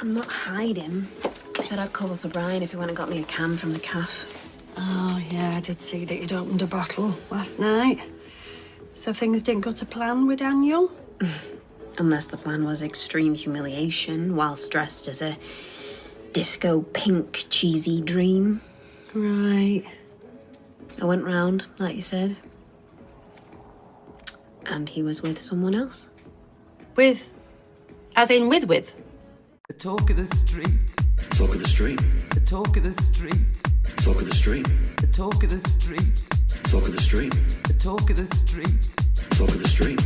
I'm not hiding. I said I'd cover for Brian if he went and got me a can from the cafe. Oh, yeah, I did see that you'd opened a bottle last night. So things didn't go to plan with Daniel? Unless the plan was extreme humiliation whilst dressed as a disco pink cheesy dream. Right. I went round, like you said. And he was with someone else. With? As in with? The talk of the street. Talk of the street. The talk of the street. Talk of the street. The talk of the street. Talk of the street. The talk of the street. Talk of the street.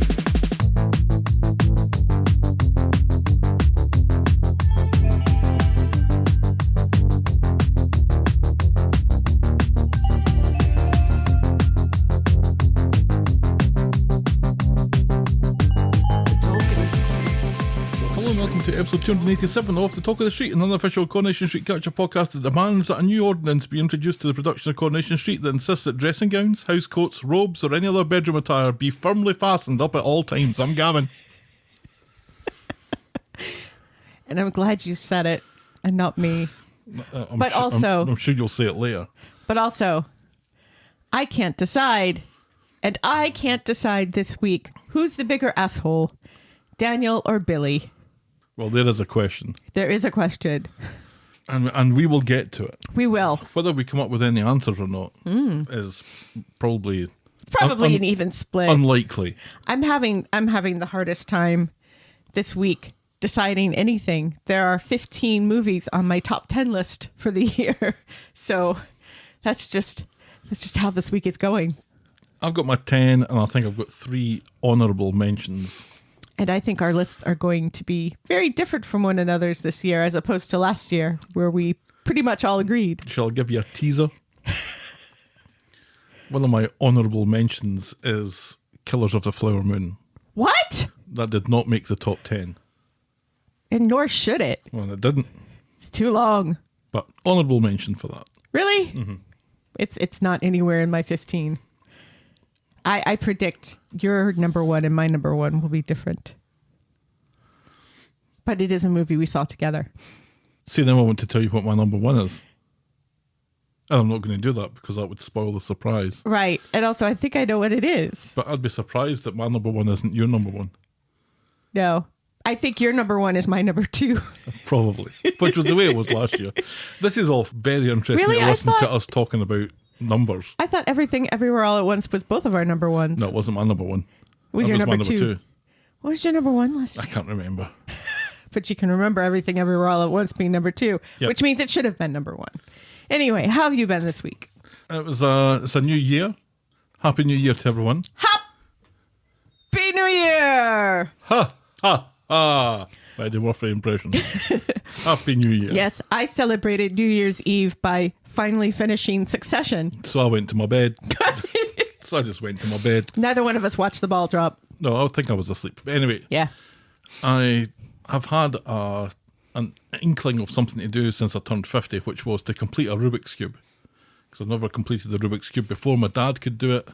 To episode 287 of The Talk of the Street, an unofficial Coronation Street culture podcast that demands that a new ordinance be introduced to the production of Coronation Street that insists that dressing gowns, house coats, robes or any other bedroom attire be firmly fastened up at all times. I'm Gavin. And I'm glad you said it and not me. I'm sure you'll say it later. But also, I can't decide. And I can't decide this week who's the bigger asshole, Daniel or Billy. Well, there is a question. There is a question. And we will get to it. We will. Whether we come up with any answers or not is probably... It's probably an even split. Unlikely. I'm having the hardest time this week deciding anything. There are 15 movies on my top 10 list for the year. So that's just how this week is going. I've got my 10 and I think I've got 3 honourable mentions. And I think our lists are going to be very different from one another's this year as opposed to last year where we pretty much all agreed. Shall I give you a teaser? One of my honourable mentions is Killers of the Flower Moon. What? That did not make the top 10. And nor should it. Well, it didn't. It's too long. But honourable mention for that. Really? Mm-hmm. It's not anywhere in my 15. I predict your number one and my number one will be different. But it is a movie we saw together. See, then I want to tell you what my number one is. And I'm not going to do that because that would spoil the surprise. Right. And also, I think I know what it is. But I'd be surprised that my number one isn't your number one. No. I think your number one is my number 2. Probably. Which was the way it was last year. This is all very interesting Really? to listen to us talking about numbers. I thought Everything Everywhere All at Once was both of our number ones. No, it wasn't my number one. What was That your was my number 2? What was your number 1 last I year? can't remember. But you can remember Everything Everywhere All at Once being number 2, Yep. which means it should have been number 1. Anyway, how have you been this week? It's a new year. Happy New Year to everyone. Happy New Year! Ha! Ha! Ha! I did Murphy impression. Happy New Year. Yes, I celebrated New Year's Eve by finally finishing Succession. So I went to my bed. So I just went to my bed. Neither one of us watched the ball drop. No, I think I was asleep. But anyway, Yeah. I have had an inkling of something to do since I turned 50, which was to complete a Rubik's Cube. Because I've never completed the Rubik's Cube before. My dad could do it,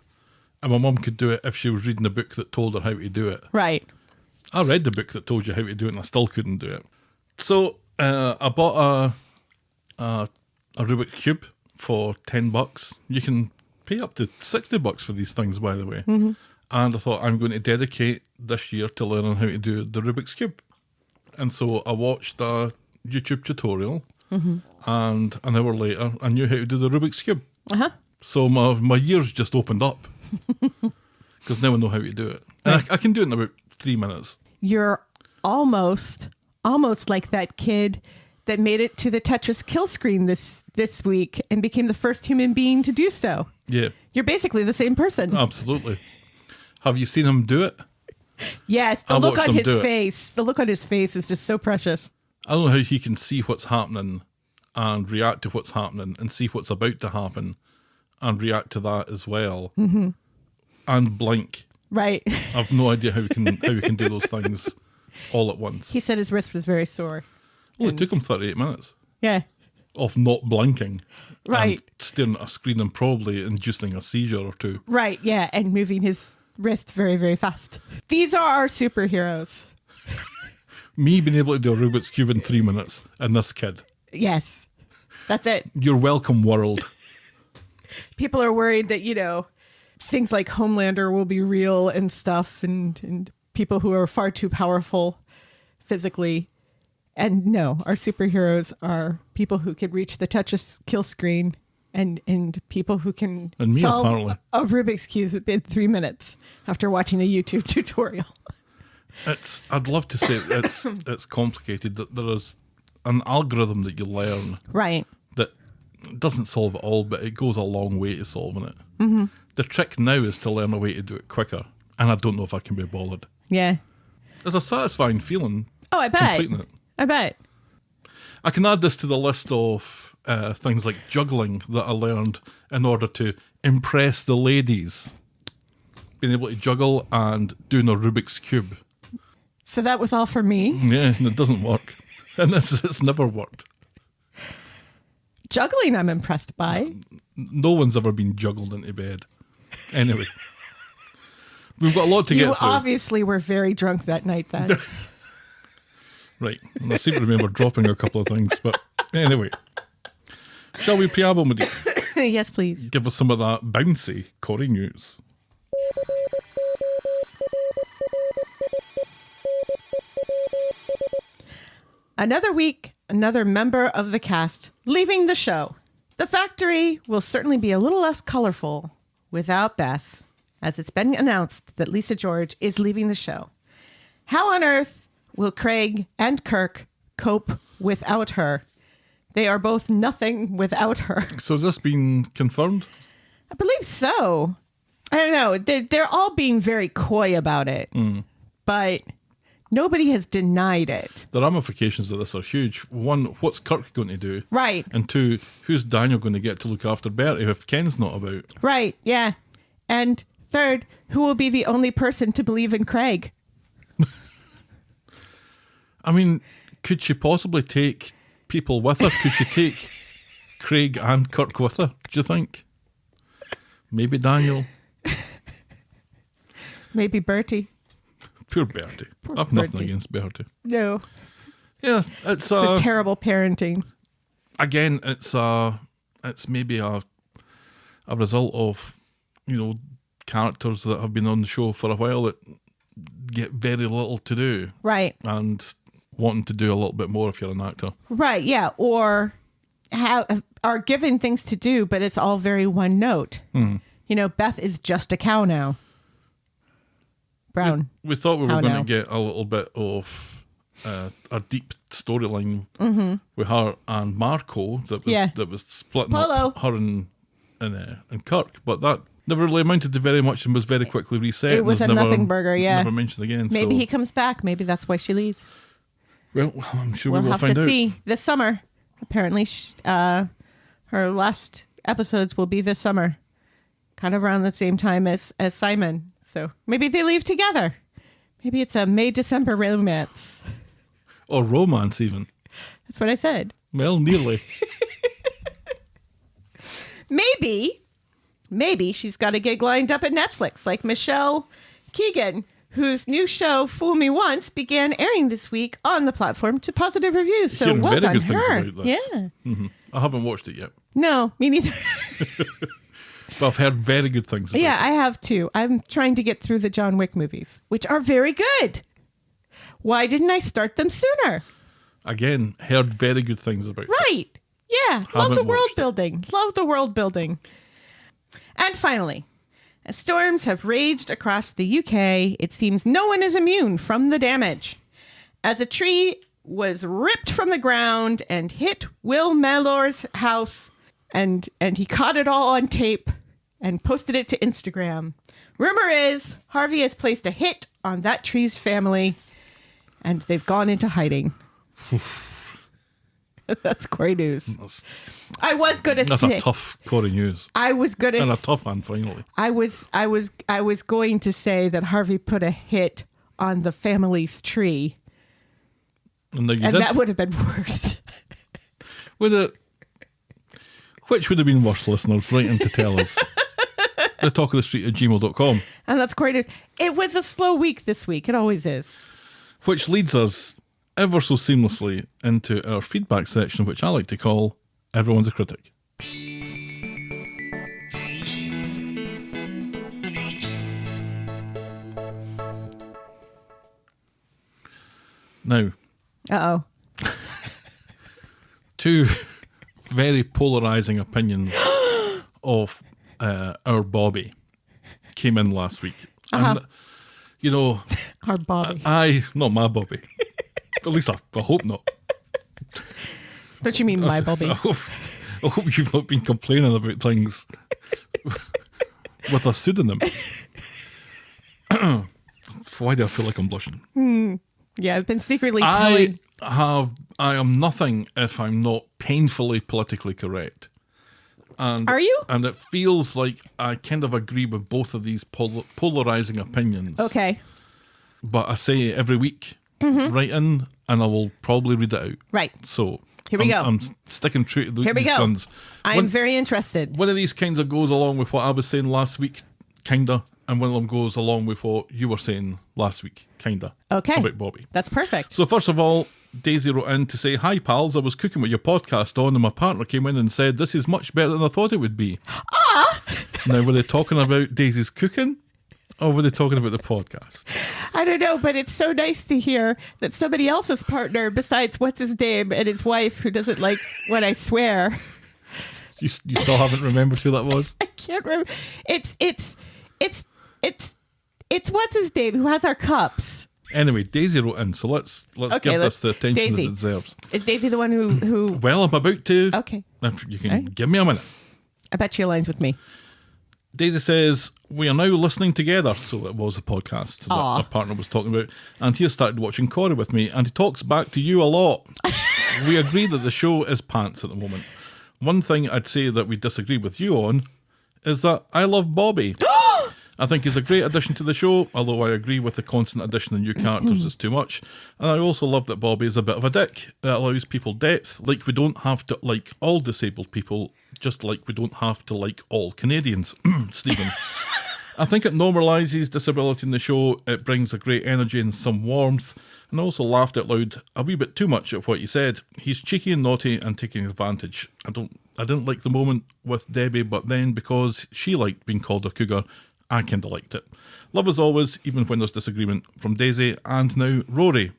and my mum could do it if she was reading a book that told her how to do it. Right. I read the book that told you how to do it, and I still couldn't do it. So I bought a Rubik's Cube for $10. You can pay up to $60 for these things, by the way. Mm-hmm. And I thought, I'm going to dedicate this year to learning how to do the Rubik's Cube. And so I watched a YouTube tutorial, and an hour later, I knew how to do the Rubik's Cube. Uh-huh. So my ears just opened up, because now I know how to do it. And I can do it in about 3 minutes. You're almost like that kid that made it to the Tetris kill screen this week and became the first human being to do so. Yeah. You're basically the same person. Absolutely. Have you seen him do it? Yes, the I look watched on him his do it. face. The look on his face is just so precious. I don't know how he can see what's happening and react to what's happening and see what's about to happen and react to that as well. Mm-hmm. And blink. Right. I've no idea how we can do those things all at once. He said his wrist was very sore. Well, it took him 38 minutes Yeah. of not blinking. Right. And staring at a screen and probably inducing a seizure or two. Right, yeah, and moving his wrist very, very fast. These are our superheroes. Me being able to do a Rubik's Cube in 3 minutes and this kid. Yes. That's it. You're welcome, world. People are worried that, things like Homelander will be real and stuff, and people who are far too powerful physically. And no, our superheroes are people who can reach the touch kill screen and people who can And me, solve apparently. a Rubik's Cube in 3 minutes after watching a YouTube tutorial. I'd love to say it's complicated, that there is an algorithm that you learn Right. that doesn't solve it all, but it goes a long way to solving it. Mm-hmm. The trick now is to learn a way to do it quicker, and I don't know if I can be bothered. Yeah. There's a satisfying feeling Oh, I bet. completing it. I bet. I can add this to the list of things like juggling that I learned in order to impress the ladies. Being able to juggle and doing a Rubik's Cube. So that was all for me. Yeah, and it doesn't work. And it's never worked. Juggling, I'm impressed by. No one's ever been juggled into bed. Anyway. We've got a lot to You get through. obviously were very drunk that night then. Right. And I seem to remember dropping a couple of things. But anyway. Shall we preamble, Marie? Yes, please. Give us some of that bouncy Corrie news. Another week, another member of the cast leaving the show. The factory will certainly be a little less colorful without Beth, as it's been announced that Lisa George is leaving the show. How on earth will Craig and Kirk cope without her? They are both nothing without her. So has this been confirmed? I believe so. I don't know. They're all being very coy about it, but nobody has denied it. The ramifications of this are huge. One, what's Kirk going to do? Right. And two, who's Daniel going to get to look after Bertie if Ken's not about? Right, yeah. And third, who will be the only person to believe in Craig? I mean, could she possibly take people with her? Could she take Craig and Kirk with her, do you think? Maybe Daniel. Maybe Bertie. Poor Bertie. Poor I've nothing Bertie. against Bertie. No. Yeah, it's This is terrible parenting. again, it's maybe a result of, characters that have been on the show for a while that get very little to do Right. and wanting to do a little bit more if you're an actor. Right, yeah. Or are given things to do, but it's all very one note. Beth is just a cow now. Brown. We thought we were How going now? to get a little bit of a deep storyline with her and Marco that was splitting Polo. up her and Kirk, but that never really amounted to very much and was very quickly reset. It and was was a nothing burger, yeah. Never mentioned again. Maybe so, he comes back. Maybe that's why she leaves. Well, I'm sure We'll we will have find to out. see this summer. Apparently, her last episodes will be this summer, kind of around the same time as Simon. So maybe they leave together. Maybe it's a May-December romance. Or romance, even. That's what I said. Well, nearly. Maybe she's got a gig lined up at Netflix, like Michelle Keegan, whose new show, Fool Me Once, began airing this week on the platform to positive reviews. So Hearing well very done good things her. about this. Yeah. I haven't watched it yet, No, me neither. but I've heard very good things about Yeah, it. I have too. I'm trying to get through the John Wick movies, which are very good. Why didn't I start them sooner? Again, heard very good things about it. Right. Yeah. Love the Haven't world watched it. building. Love the world building. And finally, as storms have raged across the UK, it seems no one is immune from the damage. As a tree was ripped from the ground and hit Will Mellor's house, and he caught it all on tape and posted it to Instagram. Rumor is Harvey has placed a hit on that tree's family, and they've gone into hiding. That's great news. I was going to That's say a tough Corrie news. I was going And a to tough one, finally. I was going to say that Harvey put a hit on the family's tree, And now you and did. that would have been worse. Which would have been worse, listeners? Write in to tell us. The talk of the street at gmail.com. And that's great news. It was a slow week this week. It always is. Which leads us ever so seamlessly into our feedback section, which I like to call Everyone's a Critic. Now, Uh-oh. two very polarising opinions of our Bobby came in last week. And, you know, Our Bobby. not my Bobby. At least I hope not. Don't you mean my Bobby? I hope you've not been complaining about things with a pseudonym. Why do I feel like I'm blushing? Yeah, I've been secretly telling... I am nothing if I'm not painfully politically correct. And, Are you? And it feels like I kind of agree with both of these polarising opinions. Okay. But I say every week, write in, and I will probably read it out. Right. So Here we go. I'm sticking true to Here we these go. guns. I'm very interested. One of these kinds of goes along with what I was saying last week, kinda, and one of them goes along with what you were saying last week, kinda. Okay. About Bobby. That's perfect. So first of all, Daisy wrote in to say, "Hi pals, I was cooking with your podcast on and my partner came in and said, this is much better than I thought it would be." Now, were they talking about Daisy's cooking or were they talking about the podcast? I don't know, but it's so nice to hear that somebody else's partner, besides what's his name and his wife, who doesn't like when I swear. You still haven't remembered who that was? I can't remember. It's what's his name who has our cups. Anyway, Daisy wrote in, so let's Okay, give this the attention Daisy. it deserves. Is Daisy the one who? Well, I'm about to. Okay. If you can Right. give me a minute. I bet she aligns with me. Daisy says, "We are now listening together." So it was a podcast that Aw. our partner was talking about. And he has started watching Corrie with me, and he talks back to you a lot. We agree that the show is pants at the moment. One thing I'd say that we disagree with you on is that I love Bobby. I think he's a great addition to the show, although I agree with the constant addition of new characters is too much. And I also love that Bobby is a bit of a dick. It allows people depth, like we don't have to like all disabled people, just like we don't have to like all Canadians. Stephen. I think it normalises disability in the show. It brings a great energy and some warmth. And I also laughed out loud a wee bit too much at what you said. He's cheeky and naughty and taking advantage. I didn't like the moment with Debbie, but then because she liked being called a cougar, I kind of liked it. Love as always, even when there's disagreement, from Daisy and now Rory.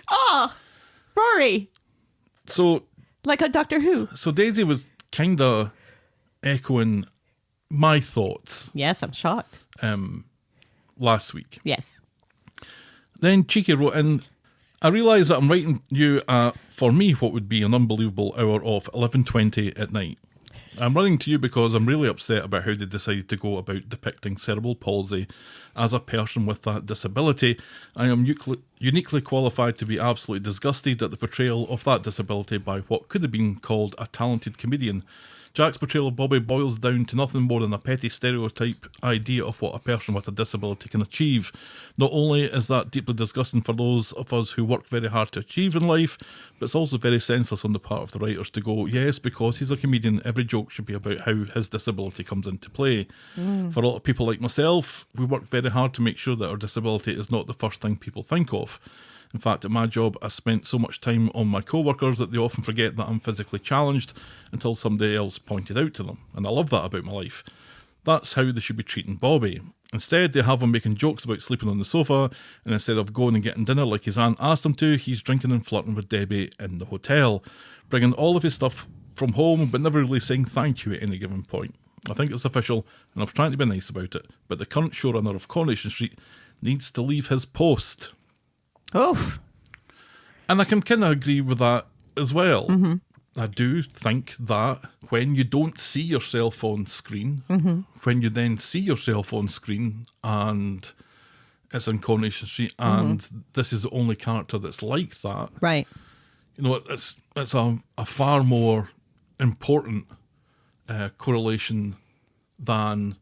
Oh, Rory, So like on Doctor Who. Daisy was kind of echoing my thoughts Yes, I'm shocked. last week. Yes. Then Cheeky wrote in, "I realise that I'm writing you for me what would be an unbelievable hour of 11:20 at night. I'm writing to you because I'm really upset about how they decided to go about depicting cerebral palsy as a person with that disability. I am uniquely qualified to be absolutely disgusted at the portrayal of that disability by what could have been called a talented comedian. Jack's portrayal of Bobby boils down to nothing more than a petty stereotype idea of what a person with a disability can achieve. Not only is that deeply disgusting for those of us who work very hard to achieve in life, but it's also very senseless on the part of the writers to go, yes, because he's a comedian, every joke should be about how his disability comes into play. For a lot of people like myself, we work very hard to make sure that our disability is not the first thing people think of. In fact, at my job, I spent so much time on my co-workers that they often forget that I'm physically challenged until somebody else pointed out to them. And I love that about my life. That's how they should be treating Bobby. Instead, they have him making jokes about sleeping on the sofa, and instead of going and getting dinner like his aunt asked him to, he's drinking and flirting with Debbie in the hotel, bringing all of his stuff from home, but never really saying thank you at any given point. I think it's official, and I've tried to be nice about it, but the current showrunner of Coronation Street needs to leave his post." Oh, And I can kind of agree with that as well. I do think that when you don't see yourself on screen, when you then see yourself on screen and it's in Coronation Street and this is the only character that's like that, right. you know, it's a far more important correlation than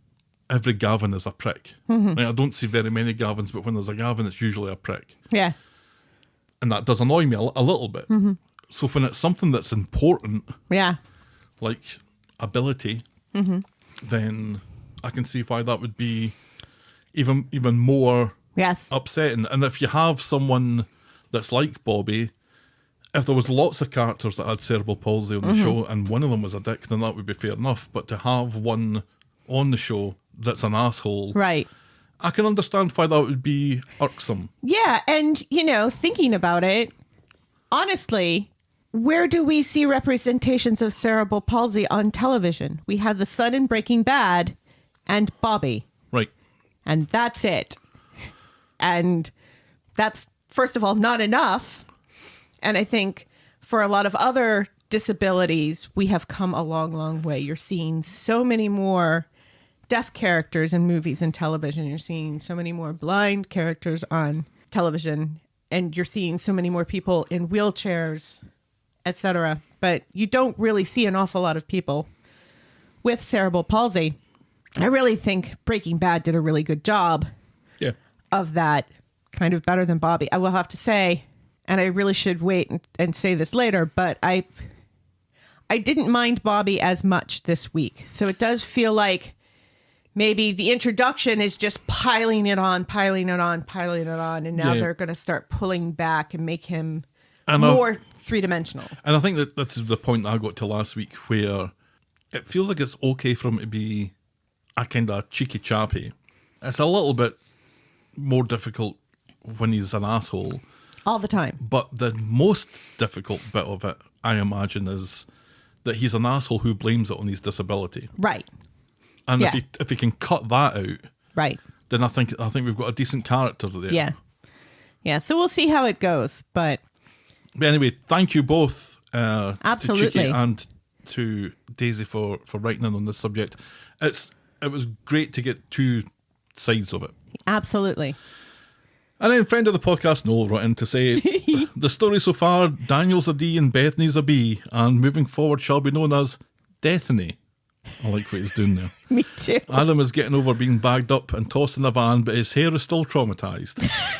every Gavin is a prick. Like, I don't see very many Gavins, but when there's a Gavin, it's usually a prick. Yeah. And that does annoy me a little bit. So when it's something that's important, Yeah. like ability, then I can see why that would be even more Yes. upsetting. And if you have someone that's like Bobby, if there was lots of characters that had cerebral palsy on the show and one of them was a dick, then that would be fair enough. But to have one on the show that's an asshole, Right. I can understand why that would be irksome. Yeah, and, thinking about it, honestly, where do we see representations of cerebral palsy on television? We had the son in Breaking Bad and Bobby, Right. and that's it. And that's, first of all, not enough. And I think for a lot of other disabilities, we have come a long, long way. You're seeing so many more deaf characters in movies and television. You're seeing so many more blind characters on television. And you're seeing so many more people in wheelchairs, etc. But you don't really see an awful lot of people with cerebral palsy. I really think Breaking Bad did a really good job Yeah. of that, kind of better than Bobby. I will have to say, and I really should wait and say this later, but I didn't mind Bobby as much this week. So it does feel like maybe the introduction is just piling it on, and now Yeah. they're going to start pulling back and make him And more three-dimensional. And I think that that's the point I got to last week, where it feels like it's okay for him to be a kind of cheeky chappy. It's a little bit more difficult when he's an asshole. All the time. But the most difficult bit of it, I imagine, is that he's an asshole who blames it on his disability. Right. And Yeah. if he can cut that out, Right. then I think we've got a decent character there. Yeah. Yeah. So we'll see how it goes. But anyway, thank you both, to Absolutely. Cheeky and to Daisy for writing in on this subject. It was great to get two sides of it. absolutely. And then friend of the podcast, Noel, wrote in to say, the story so far, Daniel's a D and Bethany's a B, and moving forward shall be known as Bethany. I like what he's doing there. Me too. Adam is getting over being bagged up and tossed in a van, but his hair is still traumatised.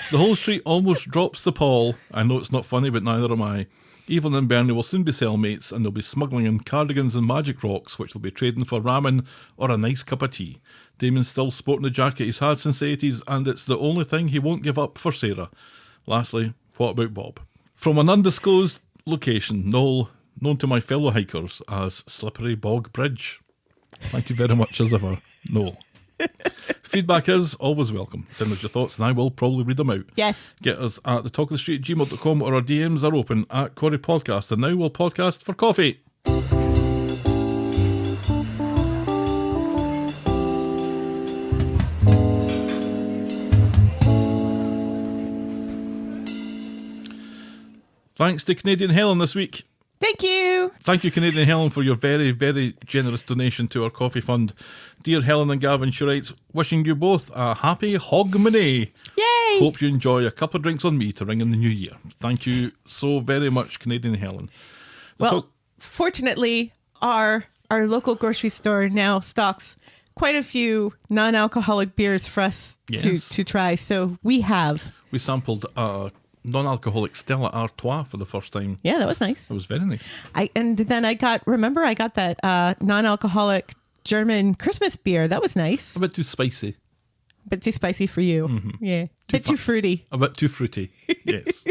The whole street almost drops the Paul. I know it's not funny, but neither am I. Evelyn and Bernie will soon be cellmates, and they'll be smuggling in cardigans and magic rocks, which they'll be trading for ramen or a nice cup of tea. Damon's still sporting the jacket he's had since the 80s, and it's the only thing he won't give up for Sarah. Lastly, what about Bob? From an undisclosed location, Noel, known to my fellow hikers as Slippery Bog Bridge. Thank you very much, as ever, Noel. Feedback is always welcome. Send us your thoughts and I will probably read them out. Yes. Get us at the talk of the street gmail.com, or our DMs are open at Corrie Podcast. And now we'll podcast for coffee. Thanks to Canadian Helen this week. Thank you. Thank you, Canadian Helen, for your very, very generous donation to our coffee fund. Dear Helen and Gavin, she writes, wishing you both a happy Hogmanay. Yay. Hope you enjoy a couple of drinks on me to ring in the new year. Thank you so very much, Canadian Helen. Well, fortunately, our local grocery store now stocks quite a few non-alcoholic beers for us Yes. to try. So we sampled a non-alcoholic Stella Artois for the first time. Yeah, that was nice. It was very nice. And then I got that non-alcoholic German Christmas beer. That was nice. A bit too spicy. But too spicy for you. Yeah. Too fruity. A bit too fruity. Yes.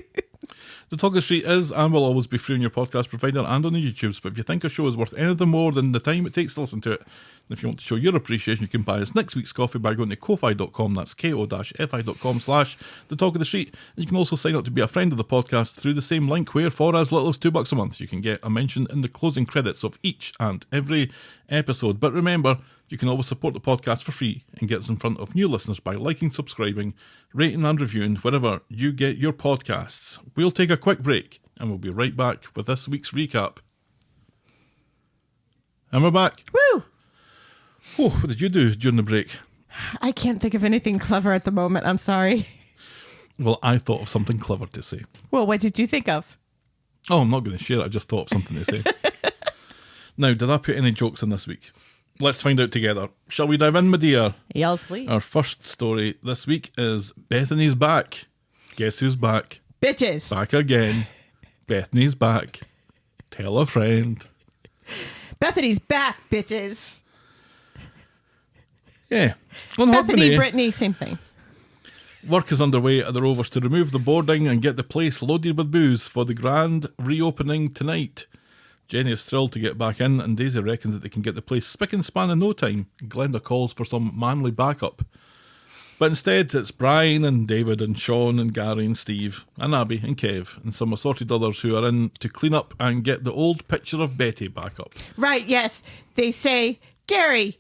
The Talk of the Street is and will always be free on your podcast provider and on the YouTubes, but if you think a show is worth anything more than the time it takes to listen to it, and if you want to show your appreciation, you can buy us next week's coffee by going to ko-fi.com, that's ko-fi.com/the Talk of the Street. And you can also sign up to be a friend of the podcast through the same link, where for as little as $2 a month, you can get a mention in the closing credits of each and every episode. But remember, you can always support the podcast for free and get us in front of new listeners by liking, subscribing, rating and reviewing wherever you get your podcasts. We'll take a quick break and we'll be right back with this week's recap. And we're back. Woo! Oh, what did you do during the break? I can't think of anything clever at the moment. I'm sorry. Well, I thought of something clever to say. Well, what did you think of? Oh, I'm not going to share it. I just thought of something to say. Now, did I put any jokes in this week? Let's find out together. Shall we dive in, my dear? Yes, please. Our first story this week is Bethany's back. Guess who's back? Bitches. Back again. Bethany's back. Tell a friend. Bethany's back, bitches. Yeah. On Bethany, Hogmanay, Brittany, same thing. Work is underway at the Rovers to remove the boarding and get the place loaded with booze for the grand reopening tonight. Jenny is thrilled to get back in, and Daisy reckons that they can get the place spick and span in no time. Glenda calls for some manly backup. But instead, it's Brian and David and Sean and Gary and Steve and Abby and Kev and some assorted others who are in to clean up and get the old picture of Betty back up. Right, yes. They say, Gary,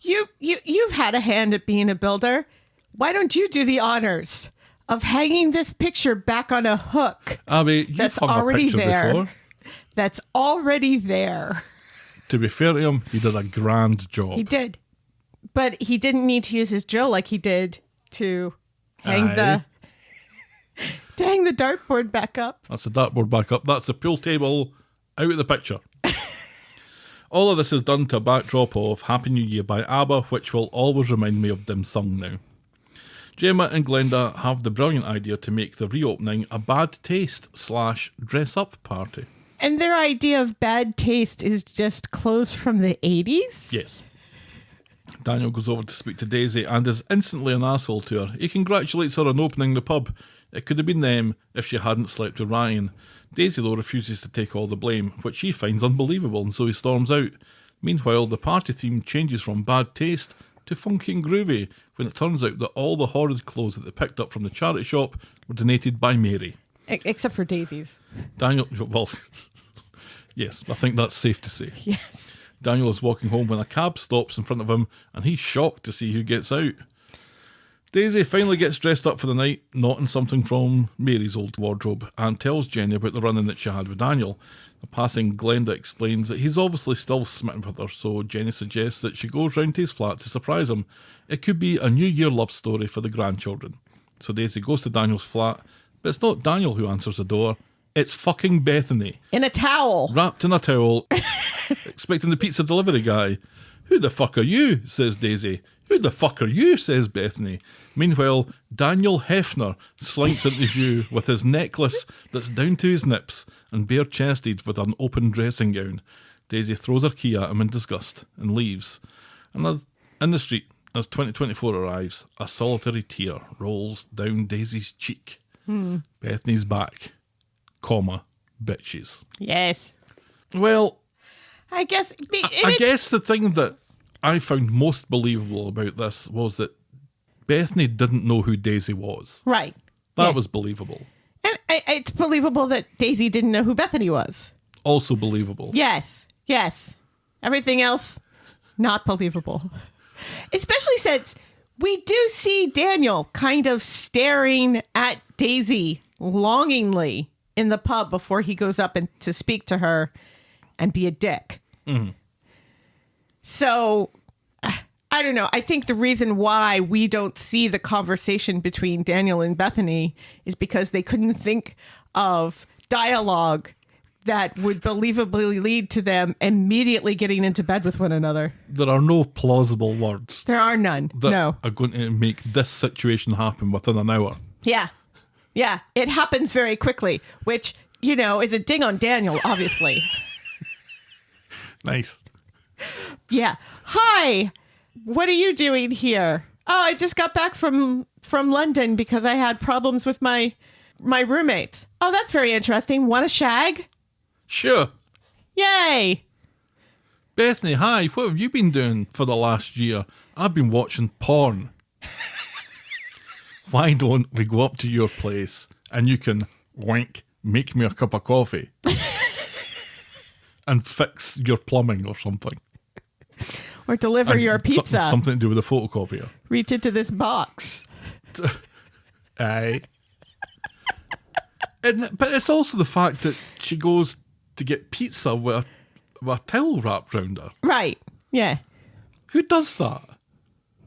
you've had a hand at being a builder. Why don't you do the honors of hanging this picture back on a hook? Abby, you've hung a picture before. That's already there. To be fair to him, he did a grand job. He did. But he didn't need to use his drill like he did to hang the dartboard back up. That's the dartboard back up. That's the pool table out of the picture. All of this is done to a backdrop of Happy New Year by ABBA, which will always remind me of Dim Sum now. Gemma and Glenda have the brilliant idea to make the reopening a bad taste / dress up party. And their idea of bad taste is just clothes from the 80s? Yes. Daniel goes over to speak to Daisy and is instantly an asshole to her. He congratulates her on opening the pub. It could have been them if she hadn't slept with Ryan. Daisy, though, refuses to take all the blame, which he finds unbelievable, and so he storms out. Meanwhile, the party theme changes from bad taste to funky and groovy when it turns out that all the horrid clothes that they picked up from the charity shop were donated by Mary. Except for Daisy's. Daniel, well, yes, I think that's safe to say. Yes. Daniel is walking home when a cab stops in front of him and he's shocked to see who gets out. Daisy finally gets dressed up for the night, not in something from Mary's old wardrobe, and tells Jenny about the run-in that she had with Daniel. The passing Glenda explains that he's obviously still smitten with her, so Jenny suggests that she goes round to his flat to surprise him. It could be a New Year love story for the grandchildren. So Daisy goes to Daniel's flat, but it's not Daniel who answers the door. It's fucking Bethany. In a towel. Wrapped in a towel, expecting the pizza delivery guy. Who the fuck are you? Says Daisy. Who the fuck are you? Says Bethany. Meanwhile, Daniel Hefner slinks into view with his necklace that's down to his nips and bare-chested with an open dressing gown. Daisy throws her key at him in disgust and leaves. And as in the street, as 2024 arrives, a solitary tear rolls down Daisy's cheek. Bethany's back. Comma, bitches. Yes. Well, I guess the thing that I found most believable about this was that Bethany didn't know who Daisy was. Right. That was believable. And it's believable that Daisy didn't know who Bethany was. Also believable. Yes. Yes. Everything else, not believable. Especially since we do see Daniel kind of staring at Daisy longingly in the pub before he goes up and to speak to her and be a dick. Mm-hmm. So, I don't know. I think the reason why we don't see the conversation between Daniel and Bethany is because they couldn't think of dialogue that would believably lead to them immediately getting into bed with one another. There are no plausible words There are none. that No. are going to make this situation happen within an hour. Yeah. Yeah. It happens very quickly, which, you know, is a ding on Daniel, obviously. Nice. Yeah. Hi. What are you doing here? Oh, I just got back from London because I had problems with my roommates. Oh, that's very interesting. Want a shag? Sure. Yay. Bethany, hi, what have you been doing for the last year? I've been watching porn. Why don't we go up to your place and you can, wink, make me a cup of coffee and fix your plumbing or something. Or deliver And your pizza. Something to do with a photocopier. Reach into this box. Aye. But it's also the fact that she goes to get pizza with a towel wrapped round her. Right. Yeah. Who does that?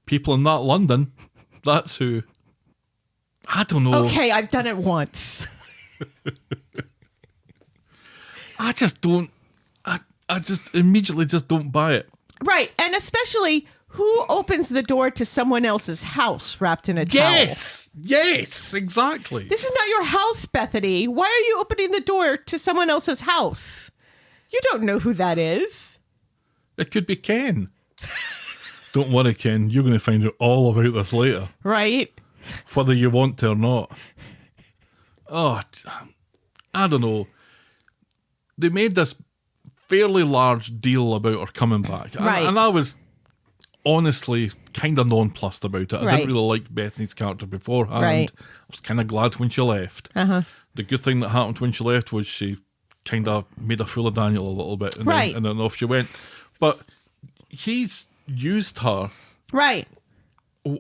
People in that London. That's who. I don't know. Okay, I've done it once. I just don't. I just immediately just don't buy it. Right. And especially, who opens the door to someone else's house wrapped in a towel? Yes, exactly. This is not your house, Bethany. Why are you opening the door to someone else's house? You don't know who that is. It could be Ken. Don't worry, Ken. You're going to find out all about this later. Right? whether you want to or not. Oh, I don't know. They made this fairly large deal about her coming back. Right. And I was honestly kind of nonplussed about it. I Right. didn't really like Bethany's character beforehand. Right. I was kind of glad when she left. Uh-huh. The good thing that happened when she left was she kind of made a fool of Daniel a little bit. And Right. then off she went. But he's used her. Right.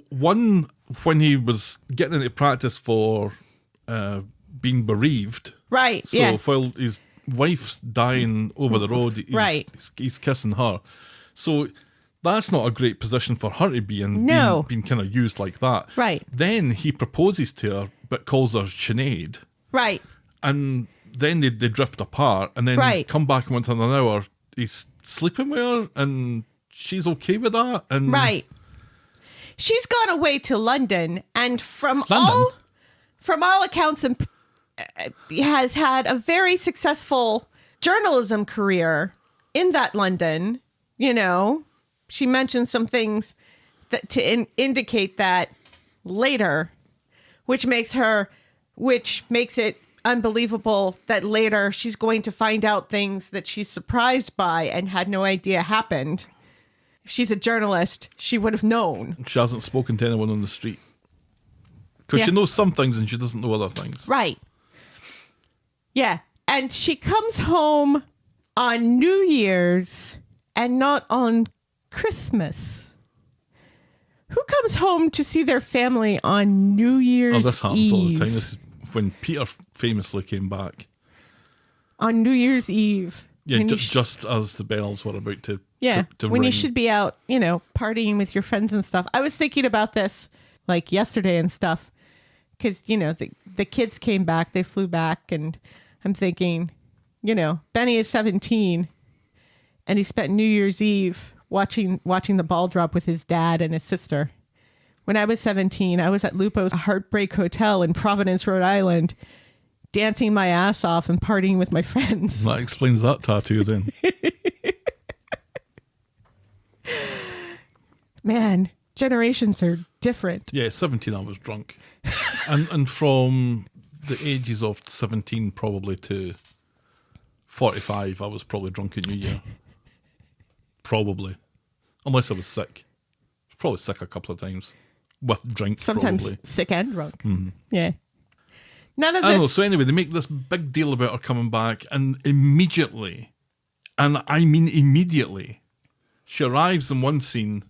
One, when he was getting into practice for being bereaved. Right. So yeah. while his wife's dying over the road, he's kissing her. So that's not a great position for her to be in, No. being kind of used like that. Right. Then he proposes to her, but calls her Sinead. Right. And then they drift apart, and then Right. come back in within an hour. He's sleeping with her, and she's okay with that. And Right. She's gone away to London, and from London? all accounts, and has had a very successful journalism career in that London. You know, she mentioned some things that to indicate that later, which makes it unbelievable that later she's going to find out things that she's surprised by and had no idea happened. If she's a journalist, she would have known. She hasn't spoken to anyone on the street. Because Yeah. she knows some things and she doesn't know other things. Right. Yeah. And she comes home on New Year's and not on Christmas. Who comes home to see their family on New Year's Oh, this happens all the Eve? time. This is when Peter famously came back. On New Year's Eve. Yeah, When you just as the bells were about to Yeah, to when ring. you should be out, partying with your friends and stuff. I was thinking about this like yesterday and stuff because, the kids came back, they flew back, and I'm thinking, Benny is 17 and he spent New Year's Eve watching the ball drop with his dad and his sister. When I was 17, I was at Lupo's Heartbreak Hotel in Providence, Rhode Island, dancing my ass off and partying with my friends. That explains that tattoo then. Man, generations are different. Yeah, 17 I was drunk. and from the ages of 17 probably to 45 I was probably drunk at New Year. Probably. Unless I was sick. I was probably sick a couple of times. With drink, Sometimes probably. sick and drunk. Yeah. None of I don't know. this. So anyway, they make this big deal about her coming back, and immediately, and I mean immediately, she arrives in one scene.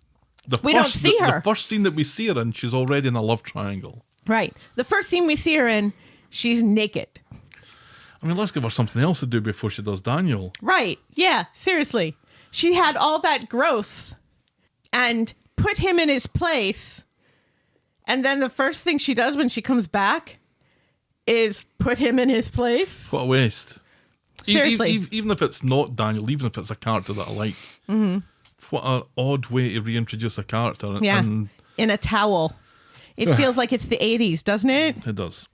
We don't see her. The first scene that we see her in, she's already in a love triangle. Right. The first scene we see her in, she's naked. I mean, let's give her something else to do before she does Daniel. Right. Yeah. Seriously. She had all that growth and put him in his place. And then the first thing she does when she comes back is put him in his place. What a waste. Seriously. Even if it's not Daniel, even if it's a character that I like. Mm-hmm. What an odd way to reintroduce a character. Yeah. And In a towel. It feels like it's the 80s, doesn't it? it does.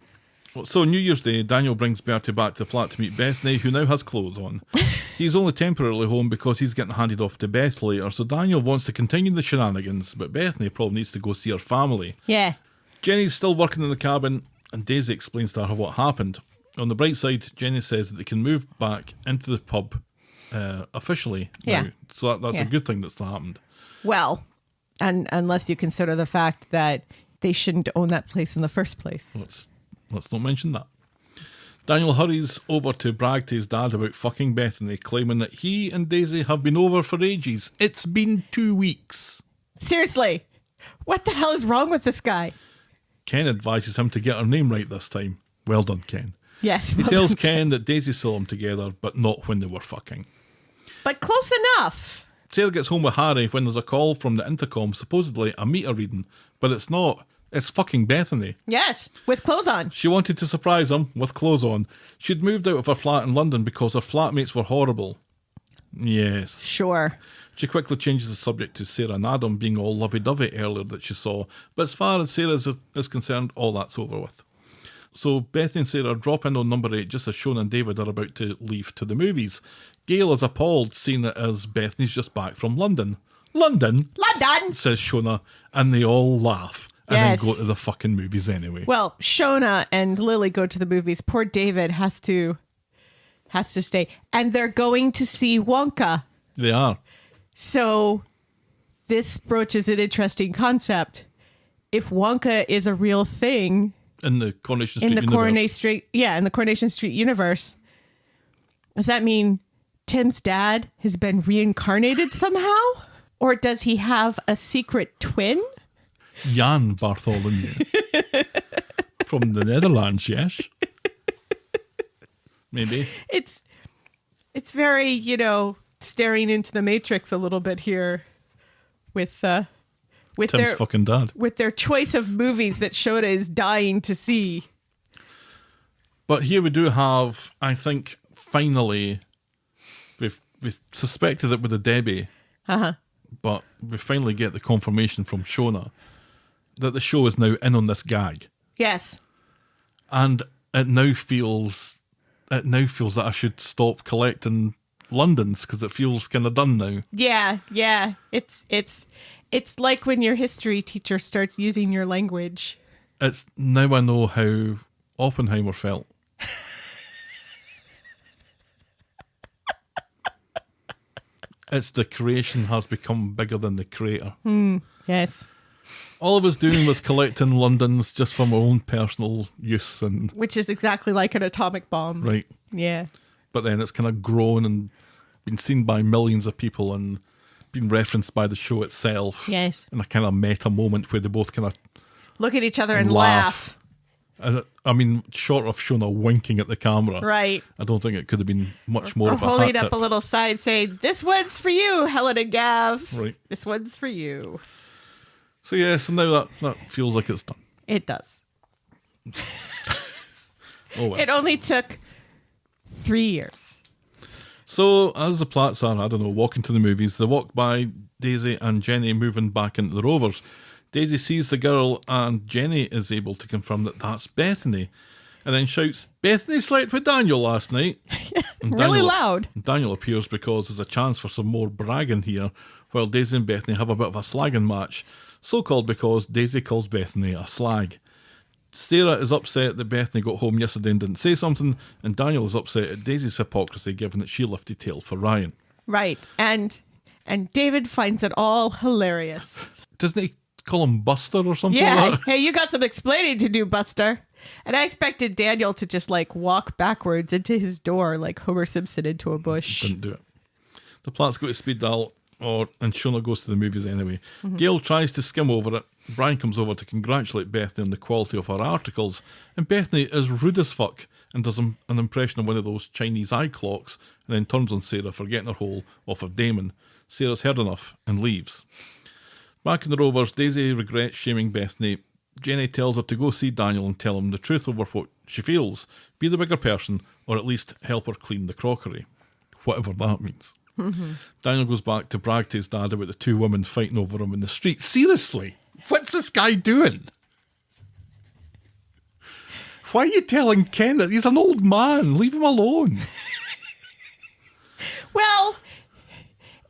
So New Year's Day, Daniel brings Bertie back to the flat to meet Bethany, who now has clothes on. He's only temporarily home because he's getting handed off to Beth later, so Daniel wants to continue the shenanigans, but Bethany probably needs to go see her family. Yeah. Jenny's still working in the cabin, and Daisy explains to her what happened. On the bright side, Jenny says that they can move back into the pub officially now. Yeah. So that's Yeah. a good thing that's happened. Well, and unless you consider the fact that they shouldn't own that place in the first place. Let's not mention that. Daniel hurries over to brag to his dad about fucking Bethany, claiming that he and Daisy have been over for ages. It's been 2 weeks. Seriously. What the hell is wrong with this guy? Ken advises him to get her name right this time. Well done, Ken. Yes. He tells Ken that Daisy saw them together, but not when they were fucking. But close enough. Sarah gets home with Harry when there's a call from the intercom, supposedly a meter reading, but it's not. It's fucking Bethany. Yes, with clothes on. She wanted to surprise him with clothes on. She'd moved out of her flat in London because her flatmates were horrible. Yes. Sure. She quickly changes the subject to Sarah and Adam being all lovey-dovey earlier that she saw, but as far as Sarah is concerned, all that's over with. So Bethany and Sarah drop in on number 8 just as Shona and David are about to leave to the movies. Gail is appalled, seeing it as Bethany's just back from London. London? London! Says Shona, and they all laugh. and then Yes. go to the fucking movies anyway. Well, Shona and Lily go to the movies. Poor David has to stay. And they're going to see Wonka. They are. So this broaches an interesting concept. If Wonka is a real thing In the Coronation Street in the universe. Coronation Street, in the Coronation Street universe, does that mean Tim's dad has been reincarnated somehow? Or does he have a secret twin? Jan Bartholomew. From the Netherlands, yes. Maybe. It's very, staring into the Matrix a little bit here with Tim's their fucking dad. with their choice of movies that Shona is dying to see. But here we do have, I think, finally, we've suspected it with the Debbie, but we finally get the confirmation from Shona that the show is now in on this gag. Yes. And it now feels that I should stop collecting Londons because it feels kind of done now. Yeah. It's like when your history teacher starts using your language. It's now I know how Oppenheimer felt. It's the creation has become bigger than the creator. Yes. All of us doing was collecting Londons just for my own personal use, and Which is exactly like an atomic bomb. right. Yeah. But then it's kind of grown and been seen by millions of people and been referenced by the show itself. Yes. In a kind of meta moment where they both kind of Look at each other and laugh. I mean, short of Shona winking at the camera, Right. I don't think it could have been much more Or of a holding hat up tip. a little sign saying, "This one's for you, Helen and Gav. Right. This one's for you." So yeah, so now that feels like it's done. It does. Oh well. It only took 3 years. So as the Platts are, I don't know, walking to the movies, they walk by Daisy and Jenny moving back into the Rovers. Daisy sees the girl and Jenny is able to confirm that that's Bethany, and then shouts, "Bethany slept with Daniel last night." And Really loud. Daniel appears because there's a chance for some more bragging here, while Daisy and Bethany have a bit of a slagging match, so called because Daisy calls Bethany a slag. Sarah is upset that Bethany got home yesterday and didn't say something, and Daniel is upset at Daisy's hypocrisy given that she lifted tail for Ryan. Right. And David finds it all hilarious. Doesn't he call him Buster or something Yeah. like that? Hey, you got some explaining to do, Buster. And I expected Daniel to just walk backwards into his door like Homer Simpson into a bush. Didn't do it. The Platts go to speed dial, and Shona goes to the movies anyway. Gail tries to skim over it. Brian comes over to congratulate Bethany on the quality of her articles, and Bethany is rude as fuck and does an impression of one of those Chinese eye clocks, and then turns on Sarah for getting her hole off of Damon. Sarah's heard enough and leaves. Back in the Rovers, Daisy regrets shaming Bethany. Jenny tells her to go see Daniel and tell him the truth over what she feels, be the bigger person, or at least help her clean the crockery. Whatever that means. Daniel goes back to brag to his dad about the two women fighting over him in the street. Seriously, what's this guy doing? Why are you telling Ken that he's an old man? Leave him alone. Well,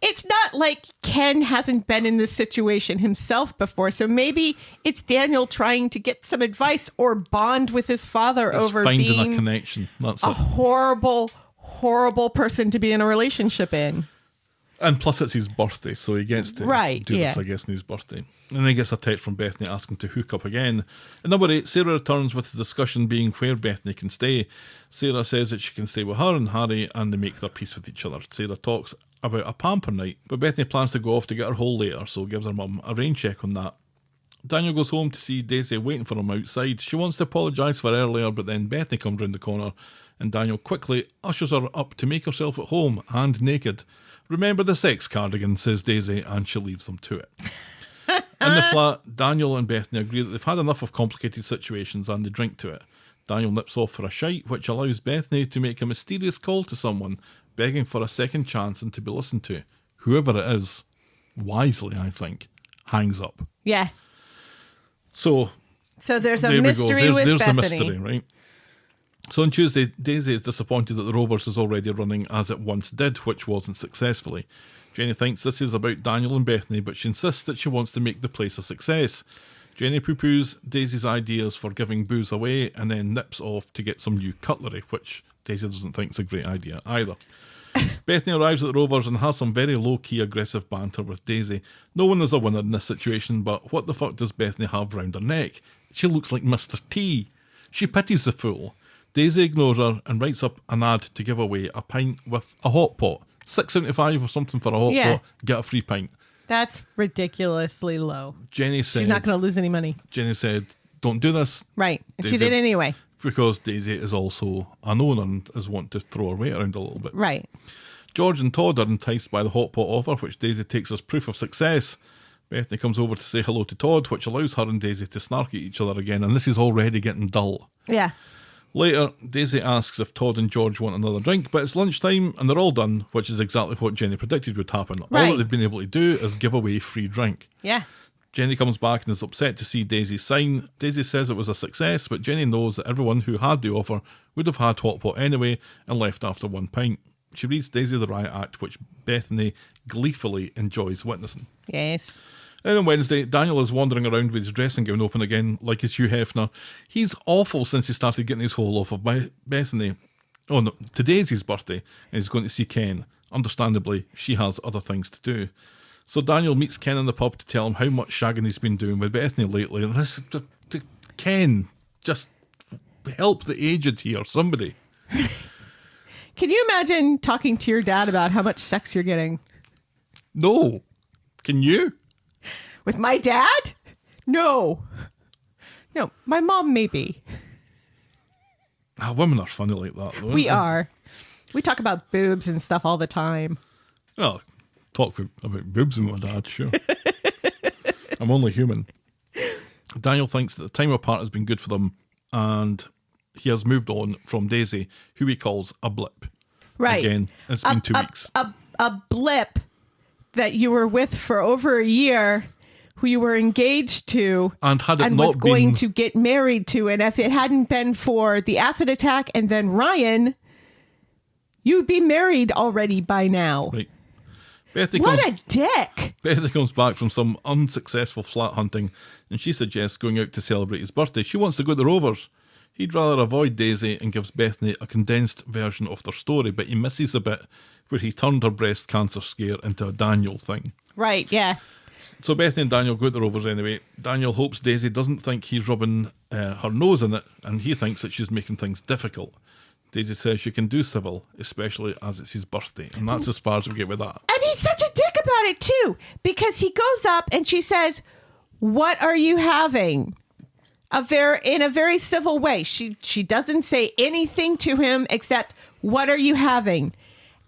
it's not like Ken hasn't been in this situation himself before, so maybe it's Daniel trying to get some advice or bond with his father It's over finding being a connection. That's a it. horrible person to be in a relationship in. And plus it's his birthday, so he gets to Right, do this, yeah. I guess, on his birthday. And then he gets a text from Bethany asking to hook up again. And number 8, Sarah returns with the discussion being where Bethany can stay. Sarah says that she can stay with her and Harry, and they make their peace with each other. Sarah talks about a pamper night, but Bethany plans to go off to get her hole later, so gives her mum a rain check on that. Daniel goes home to see Daisy waiting for him outside. She wants to apologise for earlier, but then Bethany comes round the corner, and Daniel quickly ushers her up to make herself at home and naked. "Remember the sex cardigan," says Daisy, and she leaves them to it. In the flat, Daniel and Bethany agree that they've had enough of complicated situations and they drink to it. Daniel nips off for a shite, which allows Bethany to make a mysterious call to someone, begging for a second chance and to be listened to. Whoever it is, wisely, I think, hangs up. Yeah. So there's a there we go. mystery with There's Bethany. the mystery, right? So on Tuesday, Daisy is disappointed that the Rovers is already running as it once did, which wasn't successfully. Jenny thinks this is about Daniel and Bethany, but she insists that she wants to make the place a success. Jenny poo-poos Daisy's ideas for giving booze away and then nips off to get some new cutlery, which Daisy doesn't think is a great idea either. Bethany arrives at the Rovers and has some very low-key aggressive banter with Daisy. No one is a winner in this situation, but what the fuck does Bethany have round her neck? She looks like Mr. T. She pities the fool. Daisy ignores her and writes up an ad to give away a pint with a hot pot. $6.75 or something for a hot pot, get a free pint. That's ridiculously low. Jenny said... She's not going to lose any money. Jenny said, don't do this. Right. And Daisy, she did anyway. Because Daisy is also an owner and is wanting to throw her weight around a little bit. Right. George and Todd are enticed by the hot pot offer, which Daisy takes as proof of success. Bethany comes over to say hello to Todd, which allows her and Daisy to snark at each other again, and this is already getting dull. Yeah. Later, Daisy asks if Todd and George want another drink, but it's lunchtime and they're all done, which is exactly what Jenny predicted would happen. All Right. that they've been able to do is give away free drink. Yeah. Jenny comes back and is upset to see Daisy's sign. Daisy says it was a success, but Jenny knows that everyone who had the offer would have had hot pot anyway and left after one pint. She reads Daisy the Riot Act, which Bethany gleefully enjoys witnessing. Yes. And on Wednesday, Daniel is wandering around with his dressing gown open again, like his Hugh Hefner. He's awful since he started getting his hole off of Bethany. Oh no, today's his birthday, and he's going to see Ken. Understandably, she has other things to do. So Daniel meets Ken in the pub to tell him how much shagging he's been doing with Bethany lately. And this, Ken, just help the aged here, somebody. Can you imagine talking to your dad about how much sex you're getting? No. Can you? With my dad? No. No, my mom maybe. Women are funny like that, though. We are. We talk about boobs and stuff all the time. Well, talk about boobs with my dad, sure. I'm only human. Daniel thinks that the time apart has been good for them, and he has moved on from Daisy, who he calls a blip. Right. Again, it's been 2 weeks. A blip that you were with for over a year, who you were engaged to, And had it and not was going been- to get married to. And if it hadn't been for the acid attack and then Ryan, you'd be married already by now. Right. Bethany What comes, a dick. Bethany comes back from some unsuccessful flat hunting, and she suggests going out to celebrate his birthday. She wants to go to the Rovers. He'd rather avoid Daisy and gives Bethany a condensed version of their story, but he misses a bit where he turned her breast cancer scare into a Daniel thing. Right, yeah. So Bethany and Daniel go to the Rovers anyway. Daniel hopes Daisy doesn't think he's rubbing her nose in it, and he thinks that she's making things difficult. Daisy says she can do civil, especially as it's his birthday, and that's as far as we get with that. And he's such a dick about it too, because he goes up and she says, "What are you having?" In a very civil way. She doesn't say anything to him except, "What are you having?"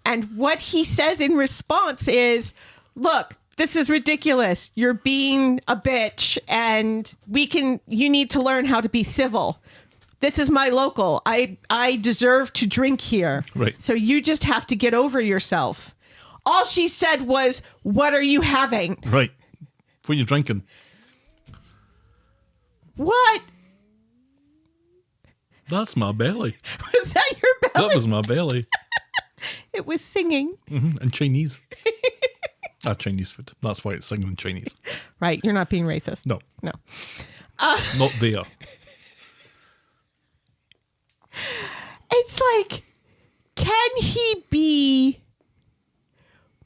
And what he says in response is, "Look, this is ridiculous. You're being a bitch, and you need to learn how to be civil. This is my local. I deserve to drink here. Right. So you just have to get over yourself." All she said was, "What are you having?" Right. What are you drinking? What? That's my belly. Was that your belly? That was my belly. It was singing. And Chinese. Chinese food. That's why it's singing in Chinese. Right. You're not being racist. No. No. Not there. It's like, can he be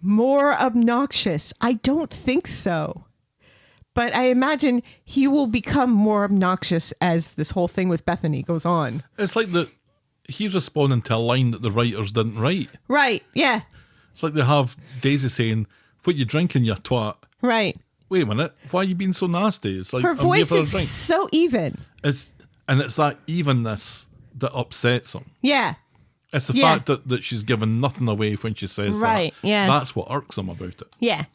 more obnoxious? I don't think so. But I imagine he will become more obnoxious as this whole thing with Bethany goes on. It's like he's responding to a line that the writers didn't write. Right. Yeah. It's like they have Daisy saying, "What you drinking, you twat?" Right. Wait a minute, why are you being so nasty? It's like, Her I'm here voice for a is drink. so even. It's that evenness that upsets him. Yeah. It's the Yeah. fact that she's given nothing away when she says Right, that. yeah. That's what irks him about it. Yeah.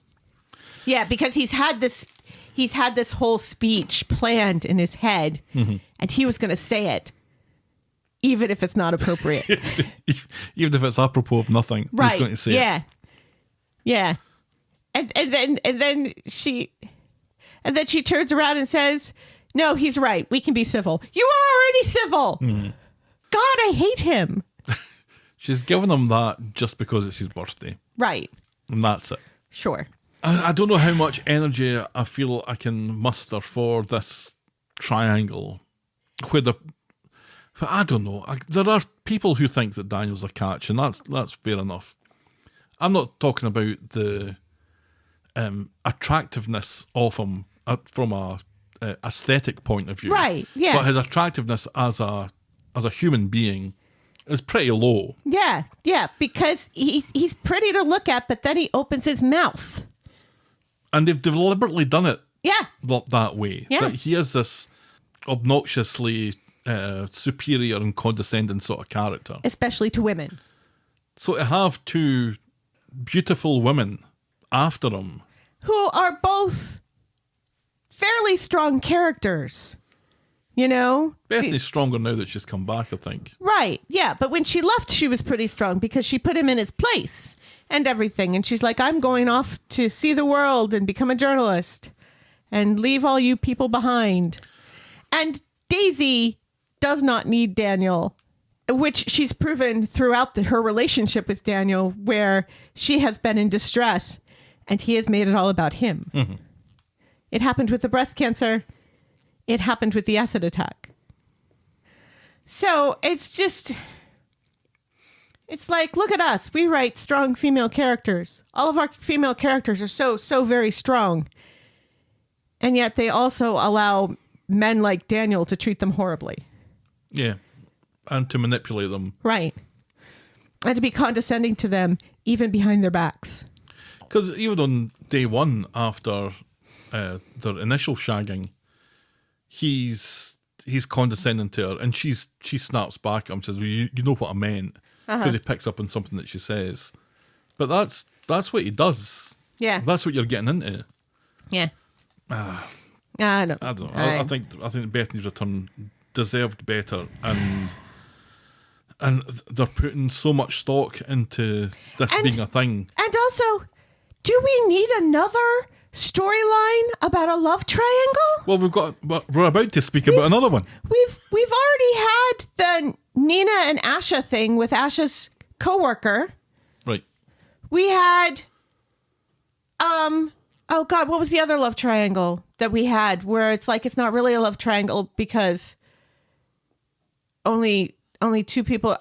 Yeah, because he's had this whole speech planned in his head, and he was going to say it, even if it's not appropriate. Even if it's apropos of nothing, Right. he's going to say yeah. it. Yeah. And then she turns around and says, "No, he's right. We can be civil." You are already civil. God, I hate him. She's given him that just because it's his birthday. Right. And that's it. Sure. I don't know how much energy I feel I can muster for this triangle. I don't know. There are people who think that Daniel's a catch, and that's fair enough. I'm not talking about the attractiveness of him from a aesthetic point of view. Right, yeah. But his attractiveness as a human being is pretty low. Yeah, because he's pretty to look at, but then he opens his mouth. And they've deliberately done it that way. Yeah. That he is this obnoxiously superior and condescending sort of character. Especially to women. So to have two beautiful women after him. Who are both fairly strong characters. You know? Bethany's stronger now that she's come back, I think. Right, yeah. But when she left, she was pretty strong because she put him in his place and everything. And she's like, I'm going off to see the world and become a journalist and leave all you people behind. And Daisy does not need Daniel, which she's proven throughout her relationship with Daniel, where she has been in distress and he has made it all about him. Mm-hmm. It happened with the breast cancer. It happened with the acid attack. So it's like, look at us. We write strong female characters. All of our female characters are so very strong. And yet they also allow men like Daniel to treat them horribly. Yeah. And to manipulate them. Right. And to be condescending to them, even behind their backs. Because even on day one, after their initial shagging, he's condescending to her, and she snaps back at him and says, well, you know what I meant. Because he picks up on something that she says. But that's what he does. Yeah. That's what you're getting into. Yeah. I don't know. I think Bethany's return deserved better, and they're putting so much stock into this being a thing. And also, do we need another storyline about a love triangle? Well, we're about to speak about another one. We've already had the Nina and Asha thing with Asha's coworker. Right. We had oh God, what was the other love triangle that we had where it's like it's not really a love triangle because only two people.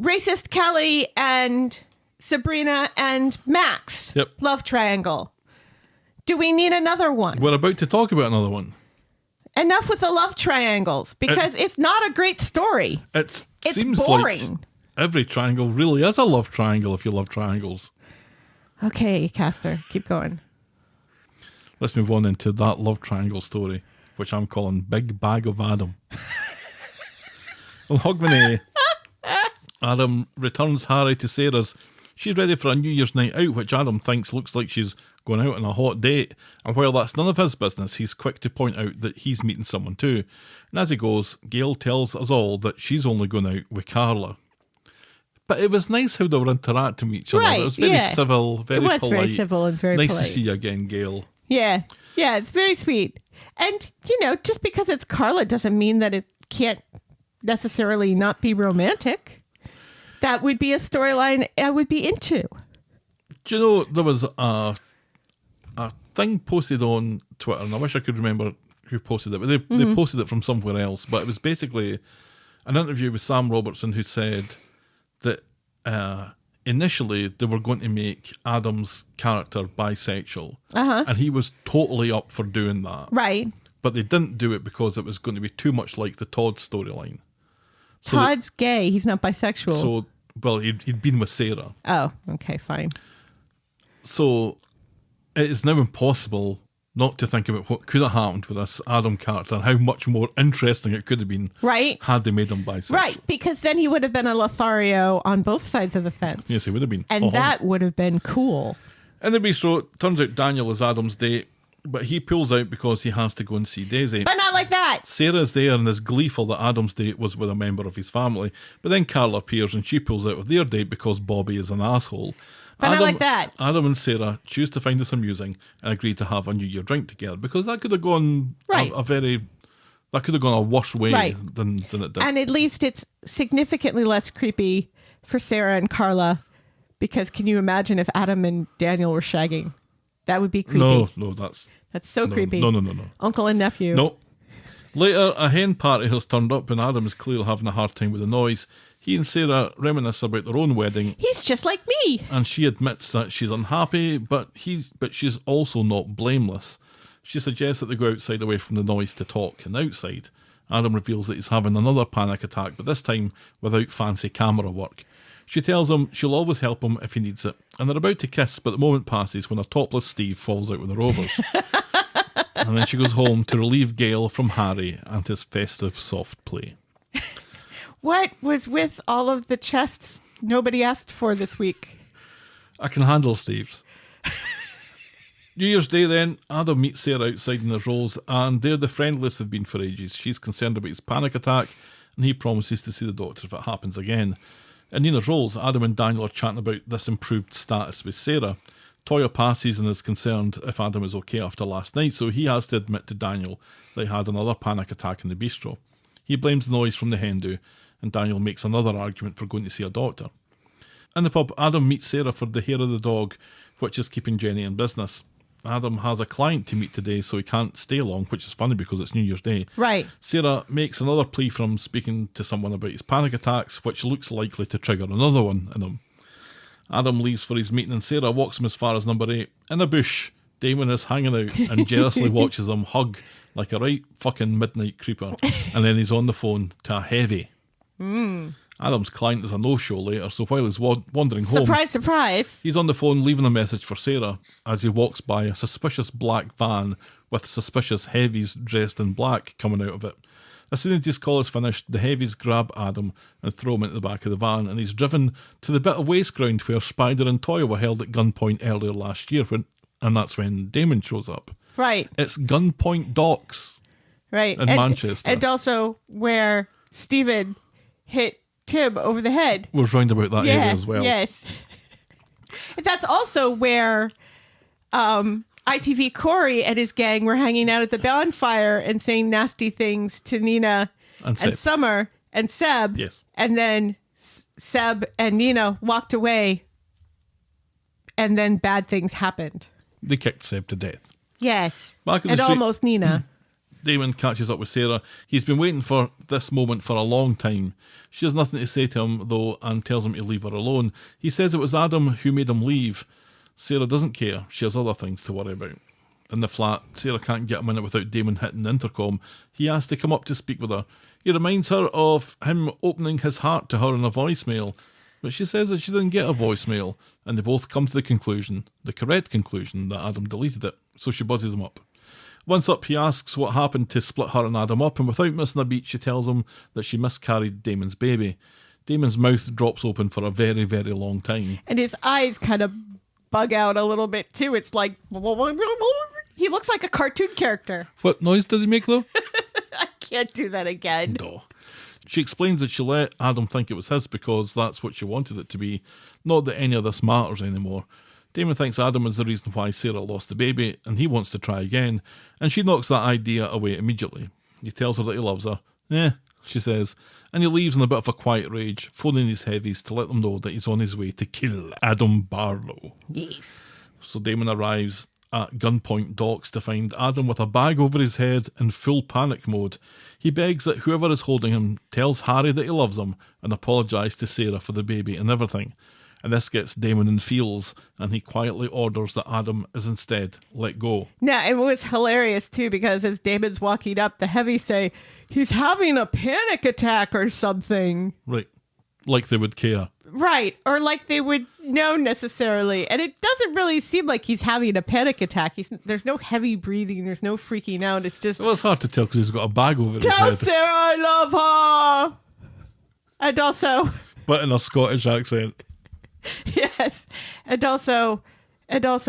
Racist Kelly and Sabrina and Max. Yep. Love triangle. Do we need another one? We're about to talk about another one. Enough with the love triangles because it's not a great story. It It's seems boring. like every triangle really is a love triangle if you love triangles. Okay, Caster, keep going. Let's move on into that love triangle story, which I'm calling Big Bag of Adam. Well, Hogmanay, Adam returns Harry to Sarah's. She's ready for a New Year's night out, which Adam thinks looks like she's going out on a hot date. And while that's none of his business, he's quick to point out that he's meeting someone too. And as he goes, Gail tells us all that she's only going out with Carla. But it was nice how they were interacting with each other. Right, It was very yeah. civil, very polite. It was very civil and very nice polite. to see you again, Gail. Yeah, it's very sweet. And, just because it's Carla doesn't mean that it can't necessarily not be romantic. That would be a storyline I would be into. Do you know, there was a thing posted on Twitter, and I wish I could remember who posted it, but they posted it from somewhere else. But it was basically an interview with Sam Robertson, who said that initially they were going to make Adam's character bisexual, and he was totally up for doing that. Right. But they didn't do it because it was going to be too much like the Todd storyline. So Todd's gay. He's not bisexual. So, well, he'd been with Sarah. Oh, okay, fine. So it is now impossible not to think about what could have happened with this Adam character and how much more interesting it could have been had they made him bisexual. Right, because then he would have been a Lothario on both sides of the fence. Yes, he would have been. And that would have been cool. In the bistro, it turns out Daniel is Adam's date, but he pulls out because he has to go and see Daisy. But not like that. Sarah's there and is gleeful that Adam's date was with a member of his family, but then Carla appears and she pulls out of their date because Bobby is an asshole. But not like that. Adam and Sarah choose to find this amusing and agree to have a New Year drink together because that could have gone that could have gone a worse way than it did. And at least it's significantly less creepy for Sarah and Carla Because can you imagine if Adam and Daniel were shagging? That would be creepy. No, that's so no, creepy. No. Uncle and nephew. No. Later, a hen party has turned up and Adam is clearly having a hard time with the noise. He and Sarah reminisce about their own wedding. He's just like me. And she admits that she's unhappy, but she's also not blameless. She suggests that they go outside away from the noise to talk, and outside, Adam reveals that he's having another panic attack, but this time without fancy camera work. She tells him she'll always help him if he needs it, and they're about to kiss, but the moment passes when a topless Steve falls out with the Rovers. And then she goes home to relieve Gail from Harry and his festive soft play. What was with all of the chests nobody asked for this week? I can handle Steve's. New Year's Day then, Adam meets Sarah outside in his rolls, and they're the friendliest they've been for ages. She's concerned about his panic attack, and he promises to see the doctor if it happens again. In Nina's rolls, Adam and Daniel are chatting about this improved status with Sarah. Toya passes and is concerned if Adam is okay after last night, so he has to admit to Daniel that he had another panic attack in the bistro. He blames the noise from the hen do, and Daniel makes another argument for going to see a doctor. In the pub, Adam meets Sarah for the hair of the dog, which is keeping Jenny in business. Adam has a client to meet today, so he can't stay long, which is funny because it's New Year's Day. Right. Sarah makes another plea for him speaking to someone about his panic attacks, which looks likely to trigger another one in him. Adam leaves for his meeting and Sarah walks him as far as number 8. In a bush, Damon is hanging out and jealously watches them hug like a right fucking midnight creeper. And then he's on the phone to a heavy. Adam's client is a no-show later, so while he's wandering home... Surprise, surprise. He's on the phone leaving a message for Sarah as he walks by a suspicious black van with suspicious heavies dressed in black coming out of it. As soon as his call is finished, the heavies grab Adam and throw him into the back of the van, and he's driven to the bit of waste ground where Spider and Toya were held at gunpoint earlier last year, and that's when Damon shows up. Right. It's Gunpoint Docks. Right. In Manchester. And also where Stephen hit Tim over the head. Was round about that area as well. Yes. That's also where ITV Corrie and his gang were hanging out at the bonfire and saying nasty things to Nina and Summer and Seb. Yes. And then Seb and Nina walked away, and then bad things happened. They kicked Seb to death. Yes. Back in the and street, almost Nina. Damon catches up with Sarah. He's been waiting for this moment for a long time. She has nothing to say to him, though, and tells him to leave her alone. He says it was Adam who made him leave. Sarah doesn't care. She has other things to worry about. In the flat, Sarah can't get a minute without Damon hitting the intercom. He asks to come up to speak with her. He reminds her of him opening his heart to her in a voicemail, but she says that she didn't get a voicemail, and they both come to the conclusion, the correct conclusion, that Adam deleted it, so she buzzes him up. Once up, he asks what happened to split her and Adam up, and without missing a beat, she tells him that she miscarried Damon's baby. Damon's mouth drops open for a very, very long time. And his eyes kind of bug out a little bit, too. It's like... He looks like a cartoon character. What noise did he make, though? I can't do that again. No. She explains that she let Adam think it was his because that's what she wanted it to be, not that any of this matters anymore. Damon thinks Adam is the reason why Sarah lost the baby, and he wants to try again, and she knocks that idea away immediately. He tells her that he loves her. She says, and he leaves in a bit of a quiet rage, phoning his heavies to let them know that he's on his way to kill Adam Barlow. Yes. So Damon arrives at Gunpoint Docks to find Adam with a bag over his head in full panic mode. He begs that whoever is holding him tells Harry that he loves him and apologises to Sarah for the baby and everything. And this gets Damon in feels, and he quietly orders that Adam is instead let go. Now, it was hilarious, too, because as Damon's walking up, the heavies say, he's having a panic attack or something. Right. Like they would care. Right. Or like they would know necessarily. And it doesn't really seem like he's having a panic attack. There's no heavy breathing. There's no freaking out. It's just... Well, it's hard to tell because he's got a bag over his Tell head. Sarah I love her! And also... But in a Scottish accent. Yes. And also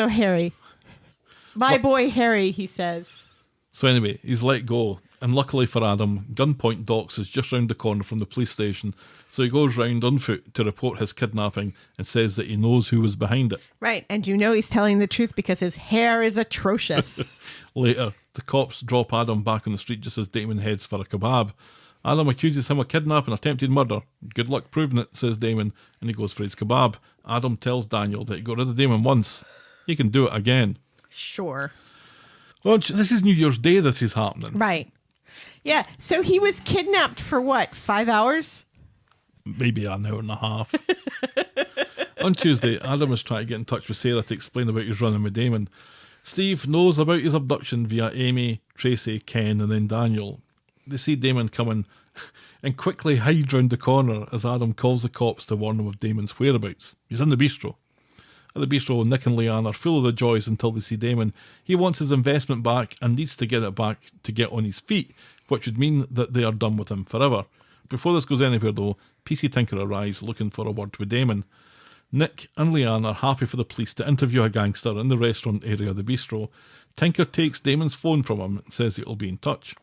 Harry. My boy Harry, he says. So anyway, he's let go. And luckily for Adam, Gunpoint Docks is just round the corner from the police station. So he goes round on foot to report his kidnapping and says that he knows who was behind it. Right. And you know he's telling the truth because his hair is atrocious. Later, the cops drop Adam back on the street just as Damon heads for a kebab. Adam accuses him of kidnap and attempted murder. Good luck proving it, says Damon, and he goes for his kebab. Adam tells Daniel that he got rid of Damon once. He can do it again. Sure. Well, this is New Year's Day this is happening. Right. Yeah. So he was kidnapped for what, 5 hours? Maybe an hour and a half. On Tuesday, Adam is trying to get in touch with Sarah to explain about his run-in with Damon. Steve knows about his abduction via Amy, Tracy, Ken, and then Daniel. They see Damon coming and quickly hide round the corner as Adam calls the cops to warn them of Damon's whereabouts. He's in the bistro. At the bistro, Nick and Leanne are full of the joys until they see Damon. He wants his investment back and needs to get it back to get on his feet, which would mean that they are done with him forever. Before this goes anywhere though, PC Tinker arrives looking for a word with Damon. Nick and Leanne are happy for the police to interview a gangster in the restaurant area of the bistro. Tinker takes Damon's phone from him and says he'll be in touch.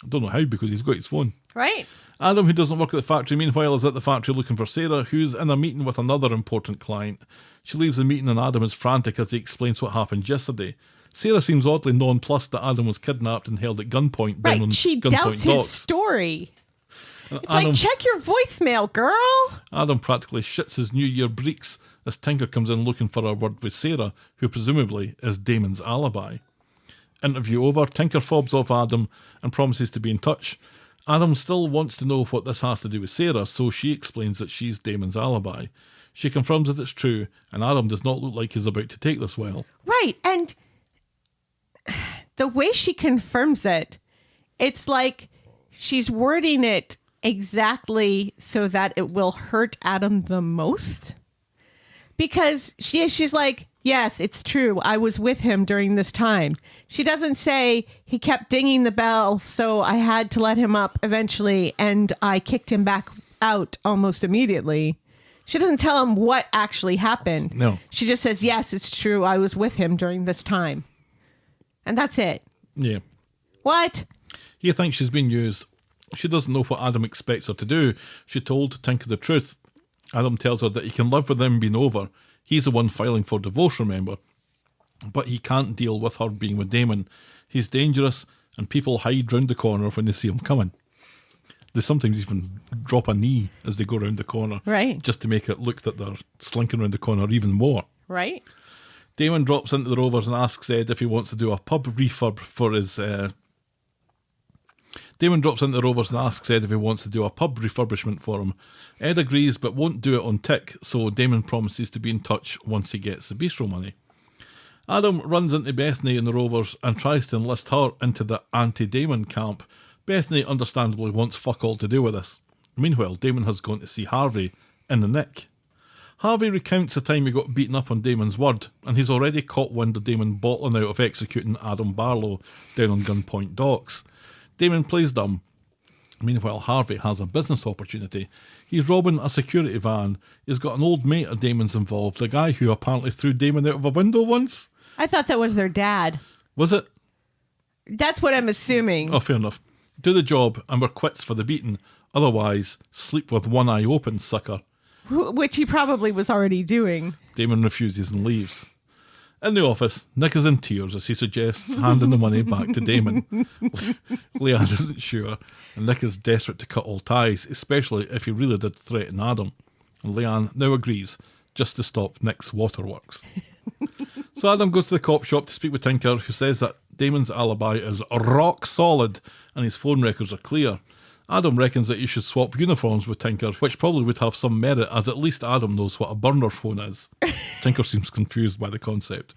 I don't know how because he's got his phone. Right. Adam, who doesn't work at the factory, meanwhile is at the factory looking for Sarah, who's in a meeting with another important client. She leaves the meeting and Adam is frantic as he explains what happened yesterday. Sarah seems oddly nonplussed that Adam was kidnapped and held at gunpoint down on Right. She Gunpoint doubts his Docks. story. It's Adam, like, check your voicemail, girl. Adam practically shits his New Year breeks as Tinker comes in looking for a word with Sarah, who presumably is Damon's alibi. Interview over, Tinker fobs off Adam and promises to be in touch. Adam still wants to know what this has to do with Sarah, so she explains that she's Damon's alibi. She confirms that it's true, and Adam does not look like he's about to take this well. Right. And the way she confirms it, it's like she's wording it exactly so that it will hurt Adam the most. Because she's like, yes, it's true. I was with him during this time. She doesn't say he kept dinging the bell, so I had to let him up eventually, and I kicked him back out almost immediately. She doesn't tell him what actually happened. No. She just says, yes, it's true. I was with him during this time. And that's it. Yeah. What? He thinks she's been used. She doesn't know what Adam expects her to do. She told Tinker the truth. Adam tells her that he can live with them being over. He's the one filing for divorce, remember. But he can't deal with her being with Damon. He's dangerous, and people hide round the corner when they see him coming. They sometimes even drop a knee as they go round the corner. Right. Just to make it look that they're slinking round the corner even more. Right? Damon drops into the Rovers and asks Ed if he wants to do a pub refurb for his... Damon drops into the Rovers and asks Ed if he wants to do a pub refurbishment for him. Ed agrees but won't do it on tick, so Damon promises to be in touch once he gets the bistro money. Adam runs into Bethany in the Rovers and tries to enlist her into the anti-Damon camp. Bethany understandably wants fuck all to do with this. Meanwhile, Damon has gone to see Harvey in the Nick. Harvey recounts the time he got beaten up on Damon's word, and he's already caught wind of Damon bottling out of executing Adam Barlow down on Gunpoint Docks. Damon plays dumb. Meanwhile, Harvey has a business opportunity. He's robbing a security van. He's got an old mate of Damon's involved, a guy who apparently threw Damon out of a window once. I thought that was their dad. Was it? That's what I'm assuming. Oh, fair enough. Do the job and we're quits for the beating. Otherwise, sleep with one eye open, sucker. Which he probably was already doing. Damon refuses and leaves. In the office, Nick is in tears as he suggests handing the money back to Damon. Leanne isn't sure, and Nick is desperate to cut all ties, especially if he really did threaten Adam. And Leanne now agrees, just to stop Nick's waterworks. So Adam goes to the cop shop to speak with Tinker, who says that Damon's alibi is rock solid and his phone records are clear. Adam reckons that he should swap uniforms with Tinker, which probably would have some merit, as at least Adam knows what a burner phone is. Tinker seems confused by the concept.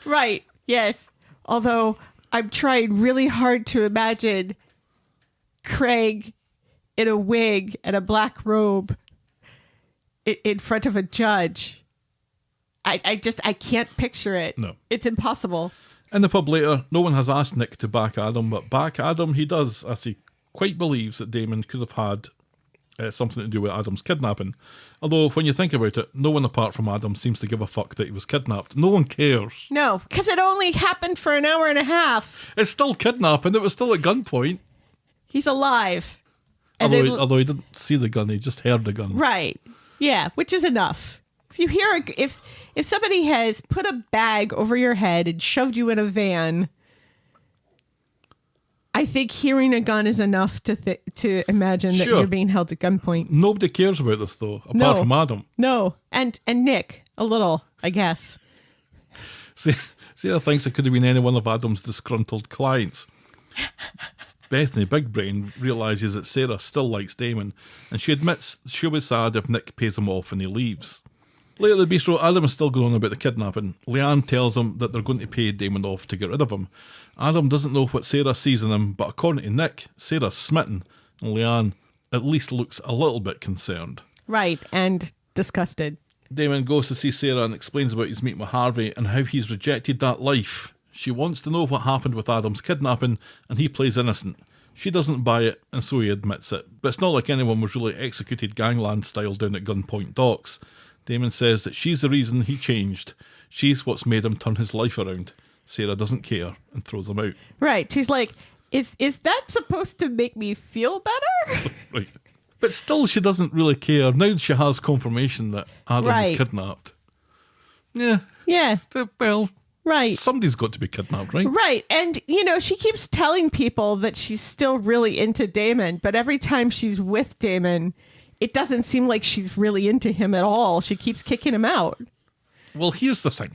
Right, yes. Although I'm trying really hard to imagine Craig in a wig and a black robe in front of a judge. I can't picture it. No. It's impossible. In the pub later, no one has asked Nick to back Adam, but back Adam he does, as he quite believes that Damon could have had something to do with Adam's kidnapping. Although, when you think about it, no one apart from Adam seems to give a fuck that he was kidnapped. No one cares. No, because it only happened for an hour and a half. It's still kidnapping. It was still at gunpoint. He's alive. And Although he didn't see the gun, he just heard the gun. Right. Yeah, which is enough. If you hear, if somebody has put a bag over your head and shoved you in a van, I think hearing a gun is enough to imagine that Sure. you're being held at gunpoint. Nobody cares about this, though, apart No. from Adam. No, and Nick, a little, I guess. Sarah thinks it could have been any one of Adam's disgruntled clients. Bethany, big brain, realises that Sarah still likes Damon, and she admits she'll be sad if Nick pays him off and he leaves. Later in the bistro, Adam is still going on about the kidnapping. Leanne tells him that they're going to pay Damon off to get rid of him. Adam doesn't know what Sarah sees in him, but according to Nick, Sarah's smitten, and Leanne at least looks a little bit concerned. Right, and disgusted. Damon goes to see Sarah and explains about his meeting with Harvey and how he's rejected that life. She wants to know what happened with Adam's kidnapping, and he plays innocent. She doesn't buy it, and so he admits it. But it's not like anyone was really executed gangland style down at Gunpoint Docks. Damon says that she's the reason he changed. She's what's made him turn his life around. Sarah doesn't care and throws him out. Right, she's like, is that supposed to make me feel better? Right. But still, she doesn't really care. Now she has confirmation that Adam Right. was kidnapped. Yeah. Yeah, Well, right. somebody's got to be kidnapped, right? Right. And, she keeps telling people that she's still really into Damon, but every time she's with Damon, it doesn't seem like she's really into him at all. She keeps kicking him out. Well, here's the thing.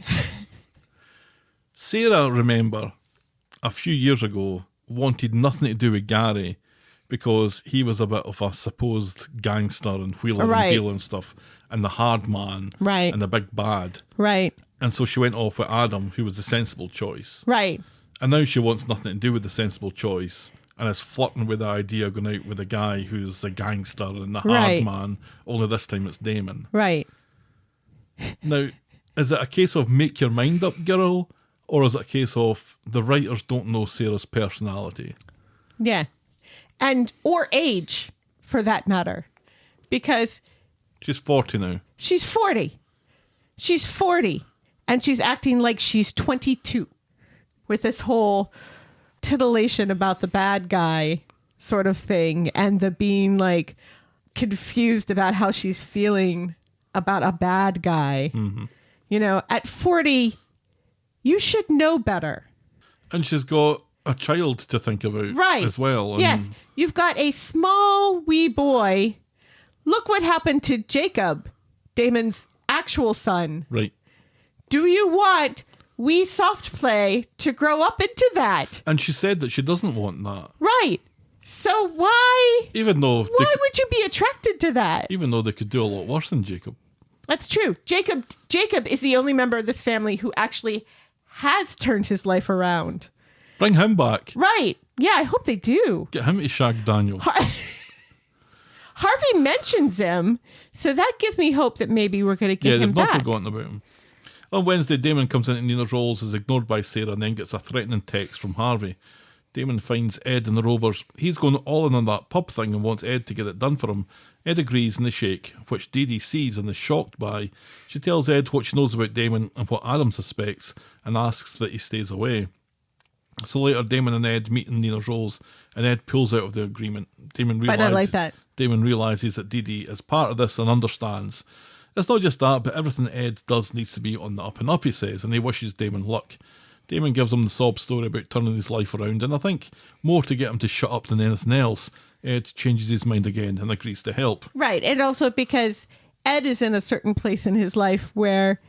Sarah, remember, a few years ago, wanted nothing to do with Gary because he was a bit of a supposed gangster and wheeler Right. and dealer and stuff, and the hard man Right. and the big bad. Right. And so she went off with Adam, who was the sensible choice. Right. And now she wants nothing to do with the sensible choice and is flirting with the idea of going out with a guy who's the gangster and the hard Right. man, only this time it's Damon. Right. Now, is it a case of make your mind up, girl? Or is it a case of the writers don't know Sarah's personality? Yeah. Or age, for that matter. Because She's 40 now. she's 40. She's 40. And she's acting like she's 22. With this whole titillation about the bad guy sort of thing. And the being like confused about how she's feeling about a bad guy. Mm-hmm. At 40, you should know better. And she's got a child to think about Right. as well. And Yes. You've got a small wee boy. Look what happened to Jacob, Damon's actual son. Right. Do you want wee soft play to grow up into that? And she said that she doesn't want that. Right. So why Even though would you be attracted to that? even though they could do a lot worse than Jacob. That's true. Jacob is the only member of this family who actually has turned his life around. Bring him back. Right. Yeah, I hope they do. Get him to shag Daniel. Harvey mentions him, so that gives me hope that maybe we're going to get Yeah, him they've not back. forgotten about him. On Wednesday, Damon comes into Nina's Rolls, is ignored by Sarah, and then gets a threatening text from Harvey. Damon finds Ed and the Rovers. He's going all in on that pub thing and wants Ed to get it done for him. Ed agrees in the shake, which Dee Dee sees and is shocked by. She tells Ed what she knows about Damon and what Adam suspects, and asks that he stays away. So later, Damon and Ed meet in Nina's Rolls, and Ed pulls out of the agreement. But I like that. Damon realises that Dee Dee is part of this and understands. It's not just that, but everything Ed does needs to be on the up and up, he says, and he wishes Damon luck. Damon gives him the sob story about turning his life around, and I think more to get him to shut up than anything else. Ed changes his mind again and agrees to help. Right. And also because Ed is in a certain place in his life where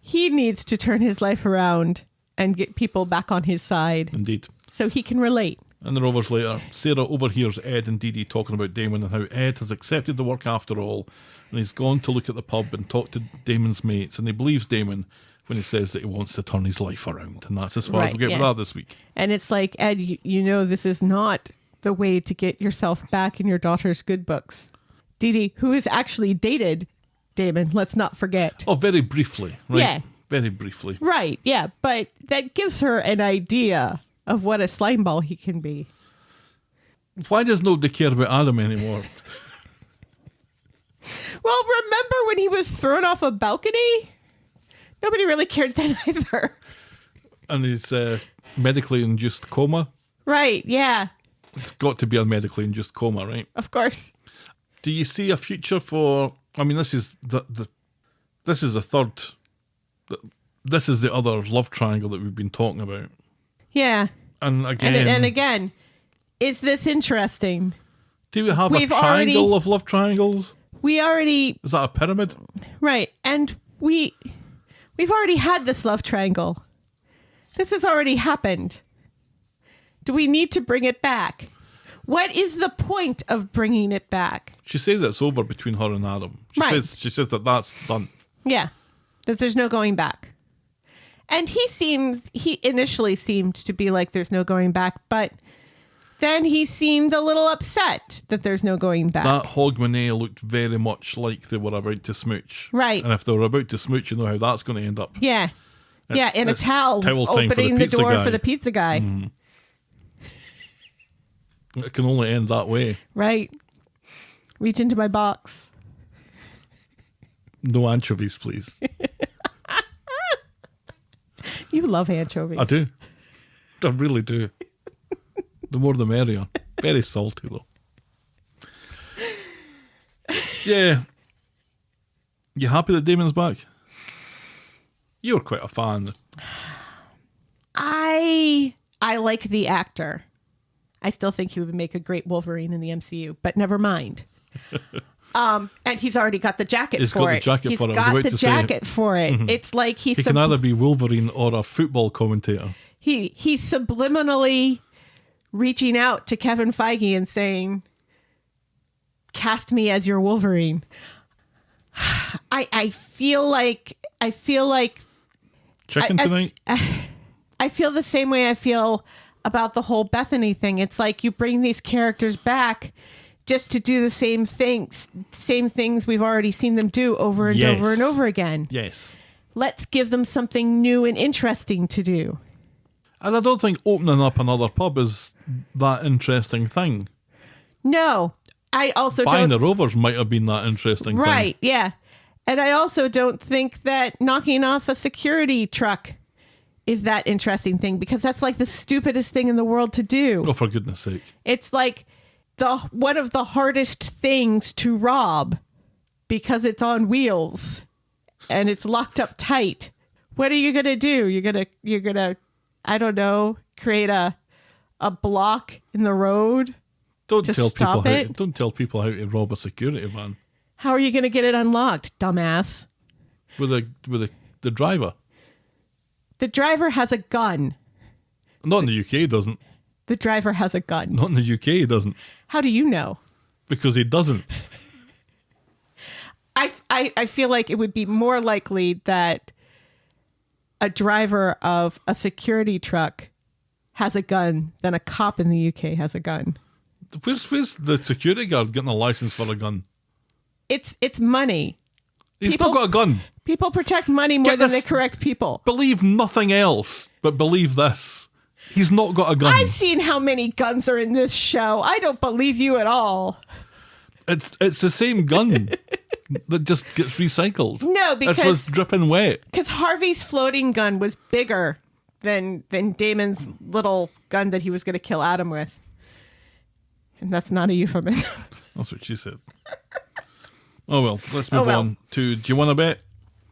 he needs to turn his life around and get people back on his side Indeed. so he can relate. And the Rovers later, Sarah overhears Ed and Dee Dee talking about Damon and how Ed has accepted the work after all, and he's gone to look at the pub and talk to Damon's mates, and he believes Damon when he says that he wants to turn his life around. And that's as far as Right, we'll get yeah. with that this week. And it's like, Ed, you know this is not the way to get yourself back in your daughter's good books. Dee Dee, who has actually dated Damon, let's not forget. Oh, very briefly, right? Yeah. Very briefly. Right, yeah, but that gives her an idea of what a slimeball he can be. Why does nobody care about Adam anymore? Well, remember when he was thrown off a balcony? Nobody really cared then either. And he's medically induced coma. Right, yeah, It's got to be a medically induced coma, right? of course. Do you see a future for? I mean, this is this is the third. This is the other love triangle that we've been talking about. Yeah. And again, And again, is this interesting? Do we have a We've triangle already- of love triangles? We already, Is that a pyramid? right, and we've already had this love triangle. This has already happened. Do we need to bring it back? What is the point of bringing it back? She says it's over between her and Adam. Right. She says that that's done. Yeah, that there's no going back. And he initially seemed to be like there's no going back, but then he seemed a little upset that there's no going back. That Hogmanay looked very much like they were about to smooch. Right. And if they were about to smooch, you know how that's going to end up. Yeah. Yeah, in a it's towel towel time for the opening the pizza door guy. for the pizza guy. It can only end that way. Right. Reach into my box. No anchovies, please. You love anchovies. I do. I really do. The more the merrier. Very salty, though. Yeah. You happy that Damon's back? You're quite a fan. I like the actor. I still think he would make a great Wolverine in the MCU, but never mind. And he's already got the jacket He's for got the it. jacket He's for it. I was got about the to say. jacket for it. It's like He can either be Wolverine or a football commentator. he's subliminally reaching out to Kevin Feige and saying, "Cast me as your Wolverine." I feel like Chicken tonight? I feel the same way I feel about the whole Bethany thing. It's like you bring these characters back just to do the same things we've already seen them do over and Yes. over and over again. Yes. Let's give them something new and interesting to do. And I don't think opening up another pub is that interesting thing. No, I also Buying don't. the Rovers might have been that interesting thing. Right, yeah. And I also don't think that knocking off a security truck is that interesting thing, because that's like the stupidest thing in the world to do. Oh, for goodness sake. It's like one of the hardest things to rob because it's on wheels and it's locked up tight. What are you going to do? You're going to I don't know, create a block in the road? Don't To tell people stop it? don't tell people how to rob a security van How are you going to get it unlocked, dumbass? with the driver. The driver has a gun. Not in the UK, he doesn't. The driver has a gun. Not in the UK, he doesn't. How do you know? Because he doesn't. I feel like it would be more likely that a driver of a security truck has a gun than a cop in the UK has a gun. Where's the security guard getting a license for a gun? It's money. He's People- still got a gun. People protect money more Get than this- they correct people. Believe nothing else, but believe this. He's not got a gun. I've seen how many guns are in this show. I don't believe you at all. It's the same gun that just gets recycled. No, It because- was dripping wet. Because Harvey's floating gun was bigger than Damon's little gun that he was going to kill Adam with. And that's not a euphemism. That's what she said. Oh well, let's move Oh, well. on to Do You Want to Bet?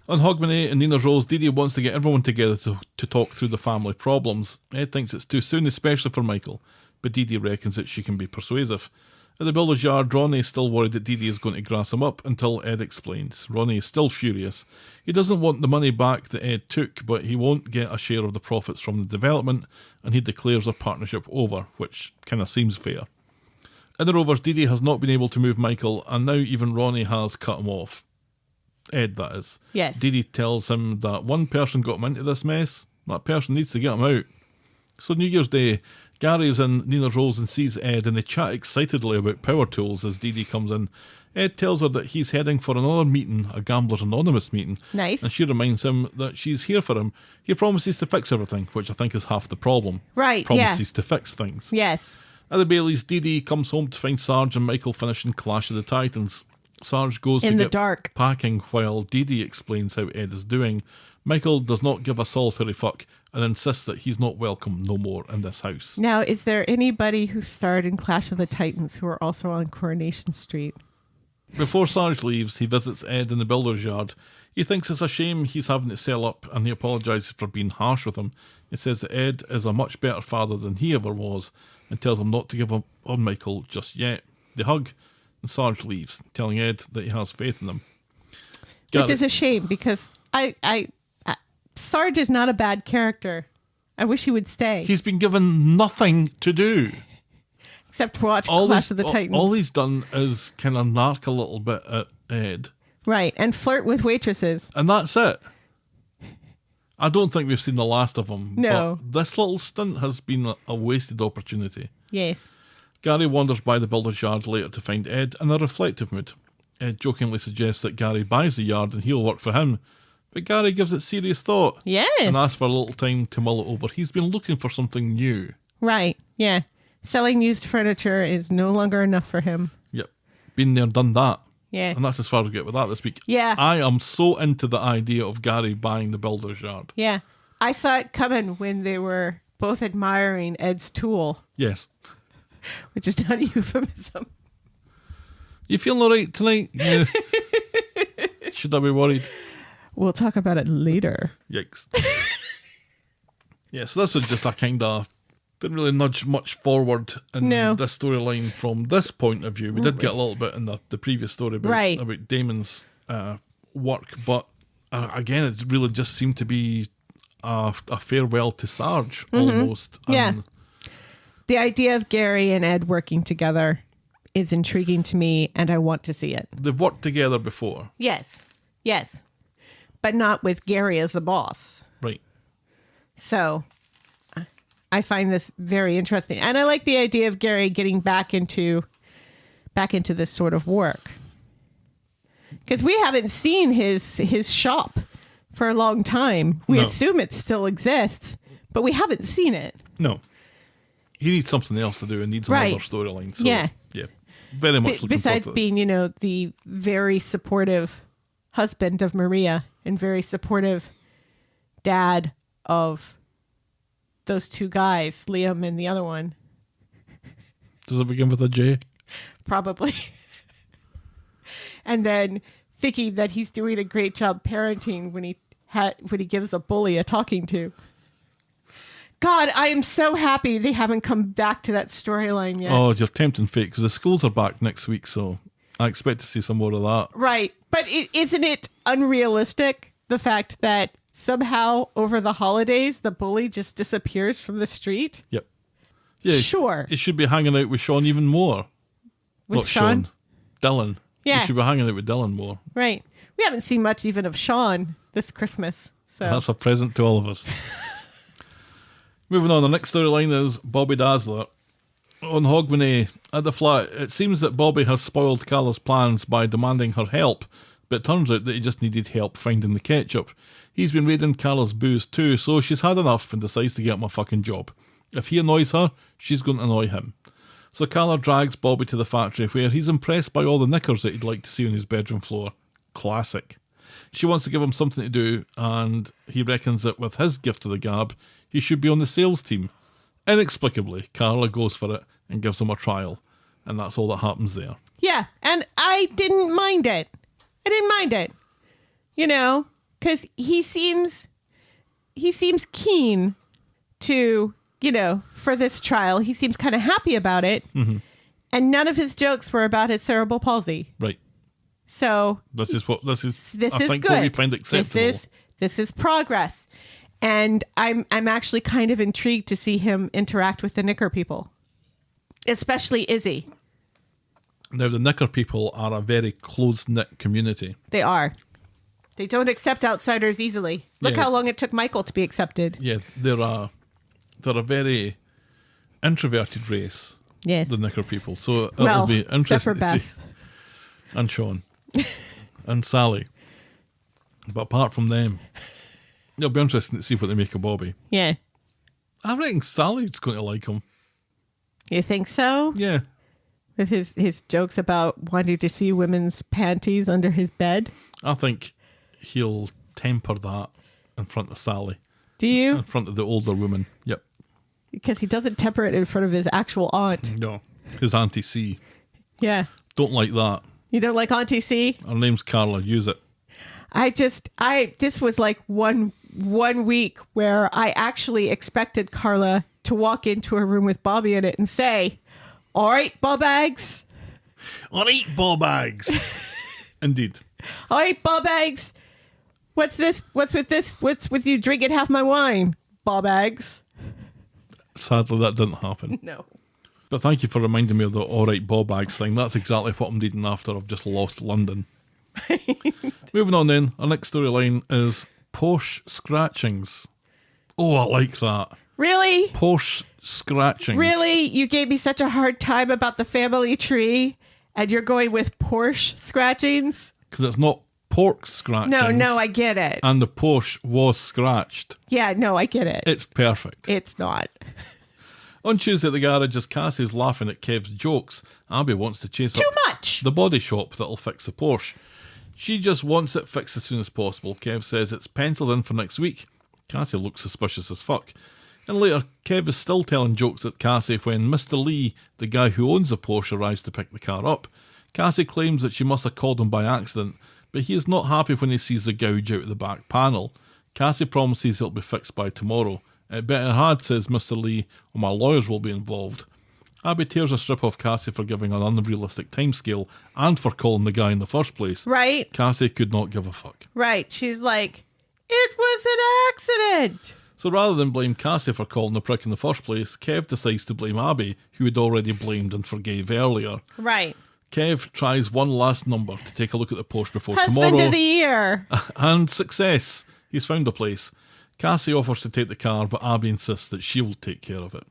On Hogmanay and Nina's Rose, Dee Dee wants to get everyone together to talk through the family problems. Ed thinks it's too soon, especially for Michael, but Dee Dee reckons that she can be persuasive. At the builder's yard, Ronnie is still worried that Dee Dee is going to grass him up until Ed explains. Ronnie is still furious. He doesn't want the money back that Ed took, but he won't get a share of the profits from the development, and he declares a partnership over, which kind of seems fair. In the Rovers, Dee Dee has not been able to move Michael, and now even Ronnie has cut him off. Ed, that is. Yes. Dee Dee tells him that one person got him into this mess. That person needs to get him out. So New Year's Day, Gary is in Nina's Rose and sees Ed, and they chat excitedly about power tools as Dee Dee comes in. Ed tells her that he's heading for another meeting, a Gamblers Anonymous meeting. Nice. And she reminds him that she's here for him. He promises to fix everything, which I think is half the problem. Right, yeah. Promises to fix things. Yes. At the Baileys, Dee Dee comes home to find Sarge and Michael finishing Clash of the Titans. Sarge goes In to the get dark. packing while Dee Dee explains how Ed is doing. Michael does not give a solitary fuck and insists that he's not welcome no more in this house. Now, is there anybody who starred in Clash of the Titans who are also on Coronation Street? Before Sarge leaves, he visits Ed in the builder's yard. He thinks it's a shame he's having to sell up, and he apologises for being harsh with him. He says that Ed is a much better father than he ever was, and tells him not to give up on Michael just yet. They hug, and Sarge leaves, telling Ed that he has faith in him. Which is a shame, because Sarge is not a bad character. I wish he would stay. He's been given nothing to do. Except to watch Clash of the Titans. All he's done is kind of narc a little bit at Ed. Right, and flirt with waitresses. And that's it. I don't think we've seen the last of him. No. But this little stint has been a wasted opportunity. Yes. Gary wanders by the builder's yard later to find Ed in a reflective mood. Ed jokingly suggests that Gary buys the yard and he'll work for him. But Gary gives it serious thought. Yes. And asks for a little time to mull it over. He's been looking for something new. Right, yeah. Selling used furniture is no longer enough for him. Yep. Been there, done that. Yeah. And that's as far as we get with that this week. Yeah. I am so into the idea of Gary buying the builder's yard. Yeah. I saw it coming when they were both admiring Ed's tool, Yes. which is not a euphemism. You feeling all right tonight? Yeah. Should I be worried? We'll talk about it later. Yikes. Yeah, so this was just a kind of... Didn't really nudge much forward in this storyline from this point of view. We did get a little bit in the previous story about Damon's work, but again, it really just seemed to be a farewell to Sarge, almost. Yeah. And The idea of Gary and Ed working together is intriguing to me, and I want to see it. they've worked together before. Yes. Yes. But not with Gary as the boss. Right. So I find this very interesting. And I like the idea of Gary getting back into this sort of work. Because we haven't seen his shop for a long time. We assume it still exists, but we haven't seen it. No. He needs something else to do and needs another storyline. So, Yeah. Very much looking forward Besides to this. being, the very supportive husband of Maria and very supportive dad of those two guys, Liam and the other one. Does it begin with a J? Probably. And then thinking that he's doing a great job parenting when he gives a bully a talking to. God, I am so happy they haven't come back to that storyline yet. Oh, you're tempting fate, because the schools are back next week, so I expect to see some more of that. Right. But isn't it unrealistic, the fact that somehow over the holidays, the bully just disappears from the street? Yep. Yeah, Sure. He should be hanging out with Sean even more. With Not Sean? Dylan. Yeah. He should be hanging out with Dylan more. Right. We haven't seen much even of Sean this Christmas. So That's a present to all of us. Moving on, the next storyline is Bobby Dazzler. On Hogmanay, at the flat, it seems that Bobby has spoiled Carla's plans by demanding her help, but it turns out that he just needed help finding the ketchup. He's been raiding Carla's booze too, so she's had enough and decides to get him a fucking job. If he annoys her, she's going to annoy him. So Carla drags Bobby to the factory, where he's impressed by all the knickers that he'd like to see on his bedroom floor. Classic. She wants to give him something to do, and he reckons that with his gift to the gab, he should be on the sales team. Inexplicably, Carla goes for it and gives him a trial, and that's all that happens there. yeah, and I didn't mind it. Because he seems keen to, for this trial. He seems kind of happy about it. Mm-hmm. And none of his jokes were about his cerebral palsy. Right. So This is I think good. what we find acceptable. This is progress. And I'm actually kind of intrigued to see him interact with the knicker people, especially Izzy. Now, the knicker people are a very close-knit community. They are. They don't accept outsiders easily. Look Yeah. how long it took Michael to be accepted. Yeah, they're a very introverted race, Yes. the knicker people. So it'll Well, be except interesting for to see. Beth. And Sean. And Sally. But apart from them, it'll be interesting to see what they make of Bobby. Yeah. I reckon Sally's going to like him. You think so? Yeah. With his jokes about wanting to see women's panties under his bed? I think he'll temper that in front of Sally. Do you? In front of the older woman. Yep. Because he doesn't temper it in front of his actual aunt. No. His Auntie C. Yeah. Don't like that. You don't like Auntie C? Her name's Carla. Use it. This was like one week where I actually expected Carla to walk into a room with Bobby in it and say, "All right, ball bags. Or eat ball bags. Indeed. All right, ball bags. What's this? What's with this? What's with you drinking half my wine? Ball bags." Sadly, that didn't happen. No. But thank you for reminding me of the all right ball bags thing. That's exactly what I'm needing after I've just lost London. Moving on then, our next storyline is Porsche Scratchings. Oh, I like that. Really? Porsche Scratchings. Really? You gave me such a hard time about the family tree, and you're going with Porsche Scratchings? Because it's not pork scratchings. No, I get it. And the Porsche was scratched. Yeah, no, I get it. It's perfect. It's not. On Tuesday at the garage, as Cassie's laughing at Kev's jokes, Abby wants to chase Too up much. the body shop that'll fix the Porsche. She just wants it fixed as soon as possible. Kev says it's penciled in for next week. Cassie looks suspicious as fuck. And later, Kev is still telling jokes at Cassie when Mr. Lee, the guy who owns the Porsche, arrives to pick the car up. Cassie claims that she must have called him by accident, but he is not happy when he sees the gouge out of the back panel. Cassie promises it'll be fixed by tomorrow. It better had, says Mr. Lee, or my lawyers will be involved. Abby tears a strip off Cassie for giving an unrealistic timescale and for calling the guy in the first place. Right? Cassie could not give a fuck. Right. She's like, it was an accident. So rather than blame Cassie for calling the prick in the first place, Kev decides to blame Abby, who had already blamed and forgave earlier. Right. Kev tries one last number to take a look at the Porsche before Husband tomorrow. of the year. And success. He's found a place. Cassie offers to take the car, but Abby insists that she will take care of it.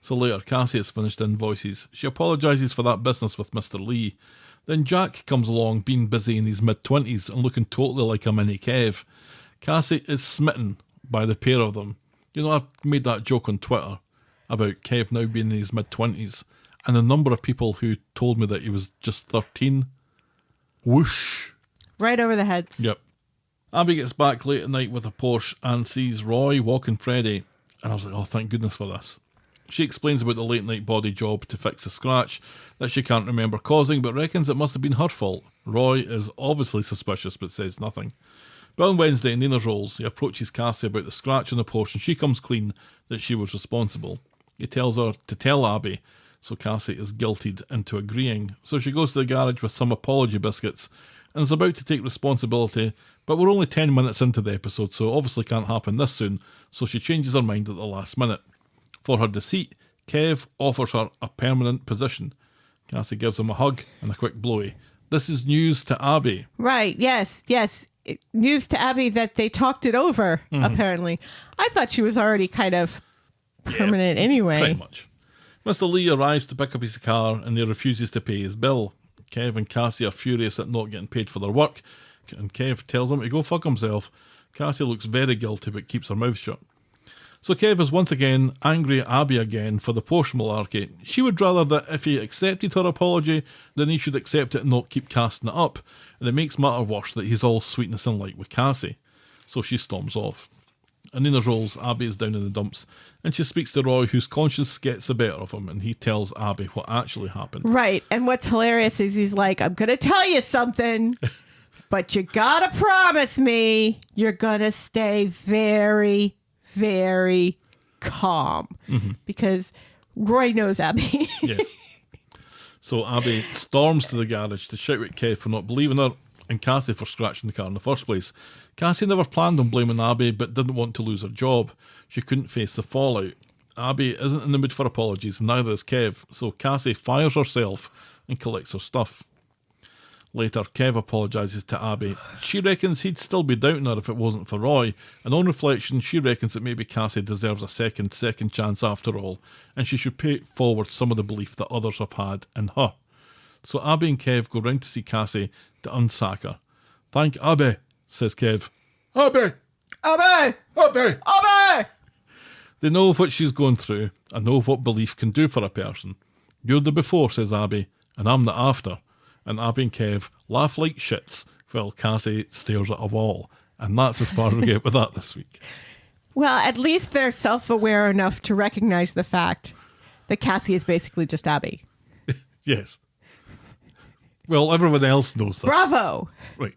So later, Cassie has finished invoices. She apologises for that business with Mr. Lee. Then Jack comes along, being busy in his mid-20s and looking totally like a mini Kev. Cassie is smitten by the pair of them. You know, I made that joke on Twitter about Kev now being in his mid-20s, and the number of people who told me that he was just 13. Whoosh. Right over the heads. Yep. Abby gets back late at night with a Porsche and sees Roy walking Freddie. And I was like, oh, thank goodness for this. She explains about the late night body job to fix the scratch that she can't remember causing, but reckons it must have been her fault. Roy is obviously suspicious, but says nothing. But on Wednesday, in Nina's rolls, he approaches Cassie about the scratch on the Porsche, and she comes clean that she was responsible. He tells her to tell Abby, so Cassie is guilted into agreeing. So she goes to the garage with some apology biscuits and is about to take responsibility, but we're only 10 minutes into the episode, so obviously can't happen this soon, so she changes her mind at the last minute. For her deceit, Kev offers her a permanent position. Cassie gives him a hug and a quick blowy. This is news to Abby. Right, yes. News to Abby that they talked it over, apparently. I thought she was already kind of permanent anyway. Pretty much. Mr. Lee arrives to pick up his car and he refuses to pay his bill. Kev and Cassie are furious at not getting paid for their work, and Kev tells him to go fuck himself. Cassie looks very guilty but keeps her mouth shut. So Kev is once again angry at Abby again for the Porsche malarkey. She would rather that if he accepted her apology, then he should accept it and not keep casting it up, and it makes matter worse that he's all sweetness and light with Cassie. So she storms off. And Nina's rolls, Abby is down in the dumps, and she speaks to Roy, whose conscience gets the better of him, and he tells Abby what actually happened. Right, and what's hilarious is he's like, I'm going to tell you something, but you got to promise me you're going to stay very, very calm. Because Roy knows Abby. Yes. So Abby storms to the garage to shout at Kev for not believing her and Cassie for scratching the car in the first place. Cassie never planned on blaming Abby but didn't want to lose her job. She couldn't face the fallout. Abby isn't in the mood for apologies, and neither is Kev, so Cassie fires herself and collects her stuff. Later, Kev apologises to Abby. She reckons he'd still be doubting her if it wasn't for Roy, and on reflection, she reckons that maybe Cassie deserves a second chance after all, and she should pay forward some of the belief that others have had in her. So Abby and Kev go round to see Cassie to unsack her. Thank Abby, says Kev. Abby! Abby! Abby! Abby! They know what she's going through and know what belief can do for a person. You're the before, says Abby, and I'm the after. And Abby and Kev laugh like shits while Cassie stares at a wall. And that's as far as we get with that this week. Well, at least they're self-aware enough to recognize the fact that Cassie is basically just Abby. Yes. Well, everyone else knows that. Bravo. Right.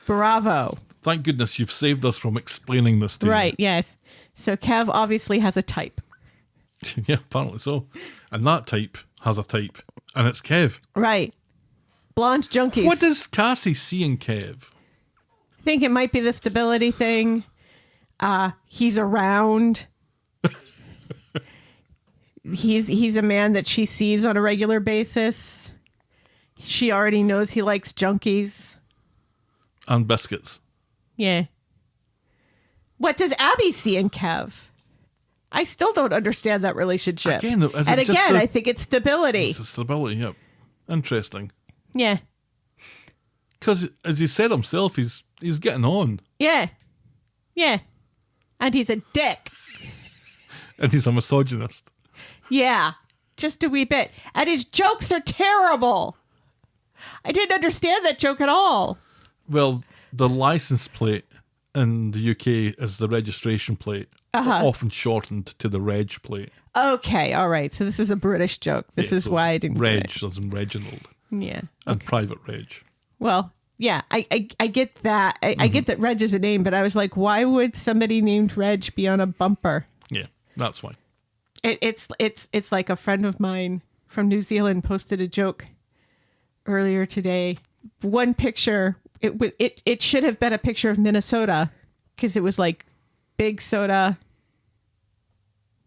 Bravo. Thank goodness you've saved us from explaining this to you. Right, yes. So Kev obviously has a type. Yeah, apparently so. And that type has a type, and it's Kev. Right. Blonde junkies. What does Cassie see in Kev? I think it might be the stability thing. He's around. He's a man that she sees on a regular basis. She already knows he likes junkies. And biscuits. Yeah. What does Abby see in Kev? I still don't understand that relationship. Again, is and it just again, the- I think it's stability. It's the stability, yep. Interesting. Yeah. Because, as he said himself, he's getting on. Yeah. Yeah. And he's a dick. And he's a misogynist. Yeah. Just a wee bit. And his jokes are terrible. I didn't understand that joke at all. Well, the license plate in the UK is the registration plate, often shortened to the reg plate. Okay. All right. So this is a British joke. This Yeah, is so why I didn't get Reg, it. as in Reginald. Yeah. And private reg. Well, yeah, I get that. I get that Reg is a name, but I was like, why would somebody named Reg be on a bumper? Yeah, that's why. It's like a friend of mine from New Zealand posted a joke earlier today. One picture, it should have been a picture of Minnesota because it was like big soda,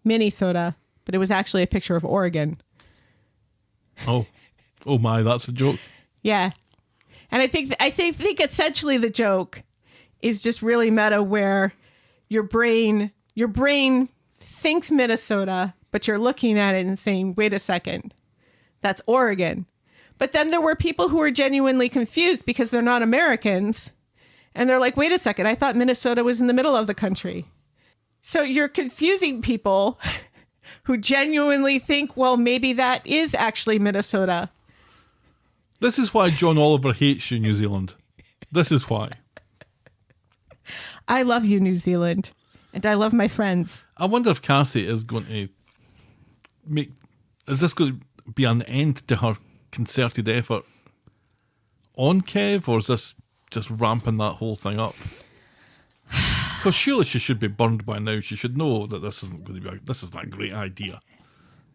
mini soda, but it was actually a picture of Oregon. Oh my, that's a joke. Yeah. And I think essentially the joke is just really meta where your brain thinks Minnesota, but you're looking at it and saying, wait a second, that's Oregon. But then there were people who were genuinely confused because they're not Americans. And they're like, wait a second, I thought Minnesota was in the middle of the country. So you're confusing people who genuinely think, well, maybe that is actually Minnesota. This is why John Oliver hates you, New Zealand. This is why. I love you, New Zealand. And I love my friends. I wonder if Cassie is going to is this going to be an end to her concerted effort on Kev, or is this just ramping that whole thing up? Because surely she should be burned by now. She should know that this isn't a great idea,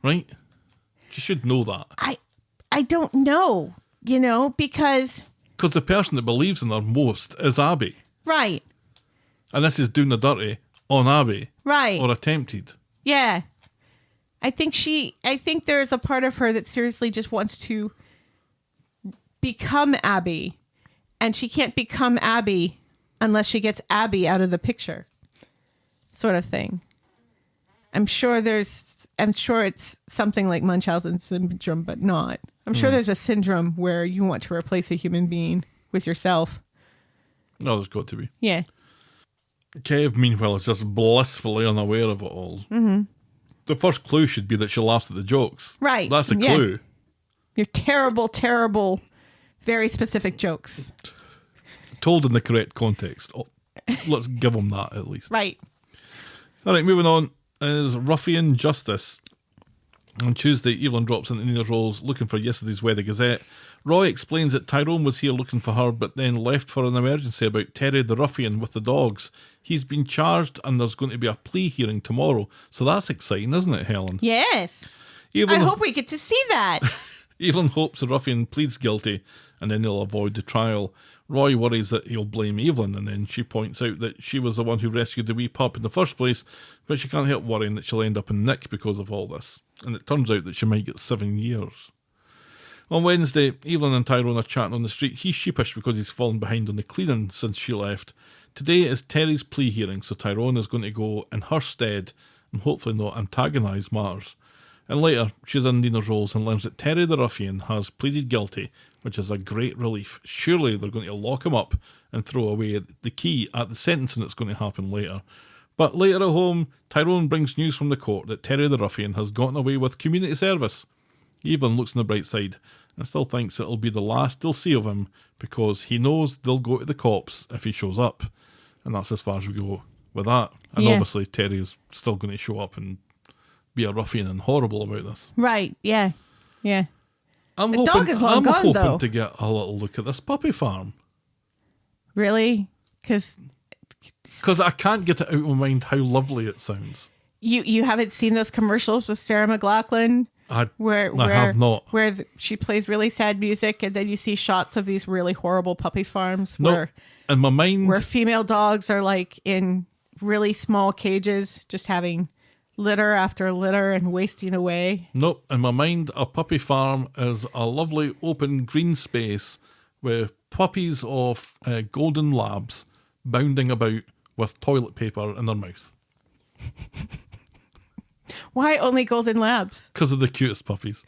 right? She should know that. I don't know, because the person that believes in her most is Abby. right. And this is doing the dirty on Abby. Right. Or attempted. Yeah. I think there's a part of her that seriously just wants to become Abby. And she can't become Abby unless she gets Abby out of the picture. Sort of thing. I'm sure it's something like Munchausen syndrome, but not. I'm sure there's a syndrome where you want to replace a human being with yourself. No, there's got to be. Yeah. Kev, meanwhile, is just blissfully unaware of it all. Mm-hmm. The first clue should be that she laughs at the jokes. Right. That's the Yeah. clue. Your terrible, terrible, very specific jokes. Told in the correct context. Oh, let's give them that at least. Right. All right, moving on is Ruffian Justice. On Tuesday, Evelyn drops into Nina's rolls looking for yesterday's Weather Gazette. Roy explains that Tyrone was here looking for her, but then left for an emergency about Terry the ruffian with the dogs. He's been charged and there's going to be a plea hearing tomorrow. So that's exciting, isn't it, Helen? Yes. Evelyn, I hope we get to see that. Evelyn hopes the ruffian pleads guilty and then they'll avoid the trial. Roy worries that he'll blame Evelyn, and then she points out that she was the one who rescued the wee pup in the first place, but she can't help worrying that she'll end up in Nick because of all this. And it turns out that she might get 7 years. On Wednesday, Evelyn and Tyrone are chatting on the street. He's sheepish because he's fallen behind on the cleaning since she left. Today is Terry's plea hearing, so Tyrone is going to go in her stead and hopefully not antagonise matters. And later, she's in Nina's rolls and learns that Terry the ruffian has pleaded guilty, which is a great relief. Surely they're going to lock him up and throw away the key at the sentencing that's going to happen later. But later at home, Tyrone brings news from the court that Terry the ruffian has gotten away with community service. Evelyn looks on the bright side and still thinks it'll be the last they'll see of him because he knows they'll go to the cops if he shows up. And that's as far as we go with that. And Yeah. obviously Terry is still going to show up and be a ruffian and horrible about this. Right. Yeah. Yeah. I'm The hoping, dog is long I'm gone, hoping though. to get a little look at this puppy farm. Really? Because Because I can't get it out of my mind how lovely it sounds. You haven't seen those commercials with Sarah McLachlan? I have not. Where she plays really sad music, and then you see shots of these really horrible puppy farms No, in my mind, where female dogs are like in really small cages, just having litter after litter and wasting away. nope. In my mind, a puppy farm is a lovely open green space with puppies of golden labs bounding about with toilet paper in their mouth. Why only golden labs? Because of the cutest puppies.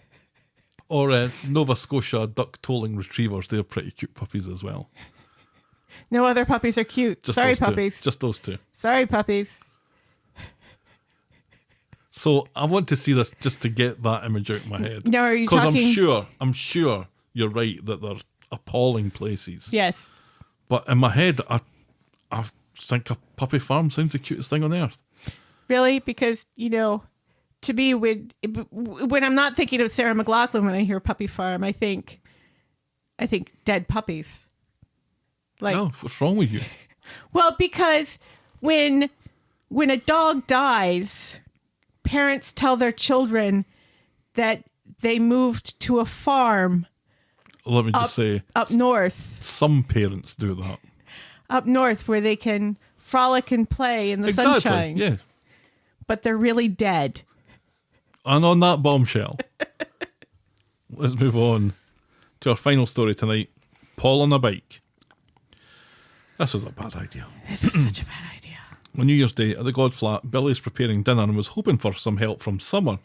Or Nova Scotia duck-tolling retrievers. They're pretty cute puppies as well. No other puppies are cute. Just Sorry, those two. puppies. Just those two. Sorry, puppies. So I want to see this just to get that image out of my head. Now, are you Because talking... I'm sure you're right that they're appalling places. Yes. But in my head, I think a puppy farm sounds the cutest thing on earth. Really? Because, to me, when I'm not thinking of Sarah McLachlan when I hear puppy farm, I think dead puppies. Like, No, what's wrong with you? well, because when a dog dies, parents tell their children that they moved to a farm Let me just say, up north. some parents do that. Up north where they can frolic and play in the sunshine. Yeah. But they're really dead. And on that bombshell, let's move on to our final story tonight. Paul on a bike. This was a bad idea. This is such a bad idea. On New Year's Day at the God Flat, Billy's preparing dinner and was hoping for some help from Summer,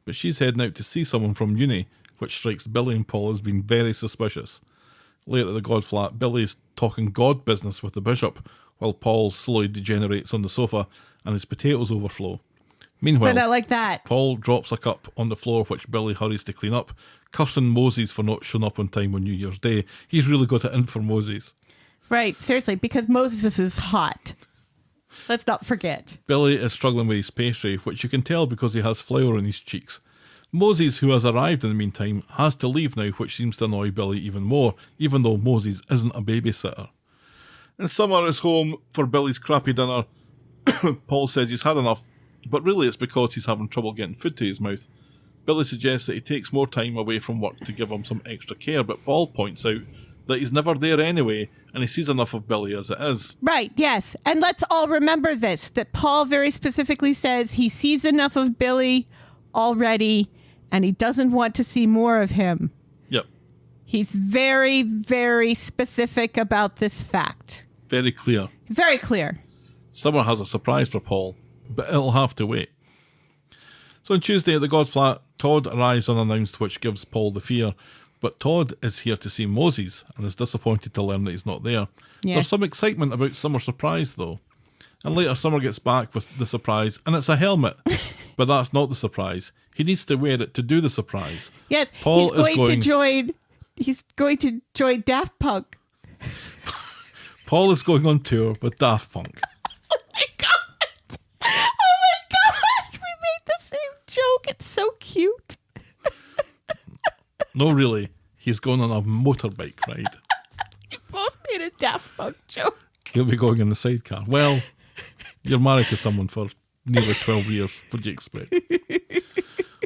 but she's heading out to see someone from uni, which strikes Billy and Paul as being very suspicious. Later at the God Flat, Billy's talking God business with the bishop, while Paul slowly degenerates on the sofa and his potatoes overflow. Meanwhile, But I like that. Paul drops a cup on the floor, which Billy hurries to clean up, cursing Moses for not showing up on time on New Year's Day. He's really got it in for Moses. Right, seriously, because Moses is hot. Let's not forget. Billy is struggling with his pastry, which you can tell because he has flour on his cheeks. Moses, who has arrived in the meantime, has to leave now, which seems to annoy Billy even more, even though Moses isn't a babysitter. And Summer is home for Billy's crappy dinner. Paul says he's had enough, but really it's because he's having trouble getting food to his mouth. Billy suggests that he takes more time away from work to give him some extra care, but Paul points out that he's never there anyway, and he sees enough of Billy as it is. Right, yes. And let's all remember this, that Paul very specifically says he sees enough of Billy already, and he doesn't want to see more of him. Yep. He's very, very specific about this fact. Very clear. Very clear. Summer has a surprise for Paul, but it'll have to wait. So on Tuesday at the God Flat, Todd arrives unannounced, which gives Paul the fear. But Todd is here to see Moses and is disappointed to learn that he's not there. Yeah. There's some excitement about Summer's surprise, though. And later, Summer gets back with the surprise, and it's a helmet. But that's not the surprise. He needs to wear it to do the surprise. Yes, Paul he's going to join Daft Punk. Paul is going on tour with Daft Punk. Oh my god! Oh my gosh! We made the same joke. It's so cute. No, really. He's going on a motorbike ride. We both made a Daft Punk joke. He'll be going in the sidecar. Well, you're married to someone for nearly 12 years. What do you expect?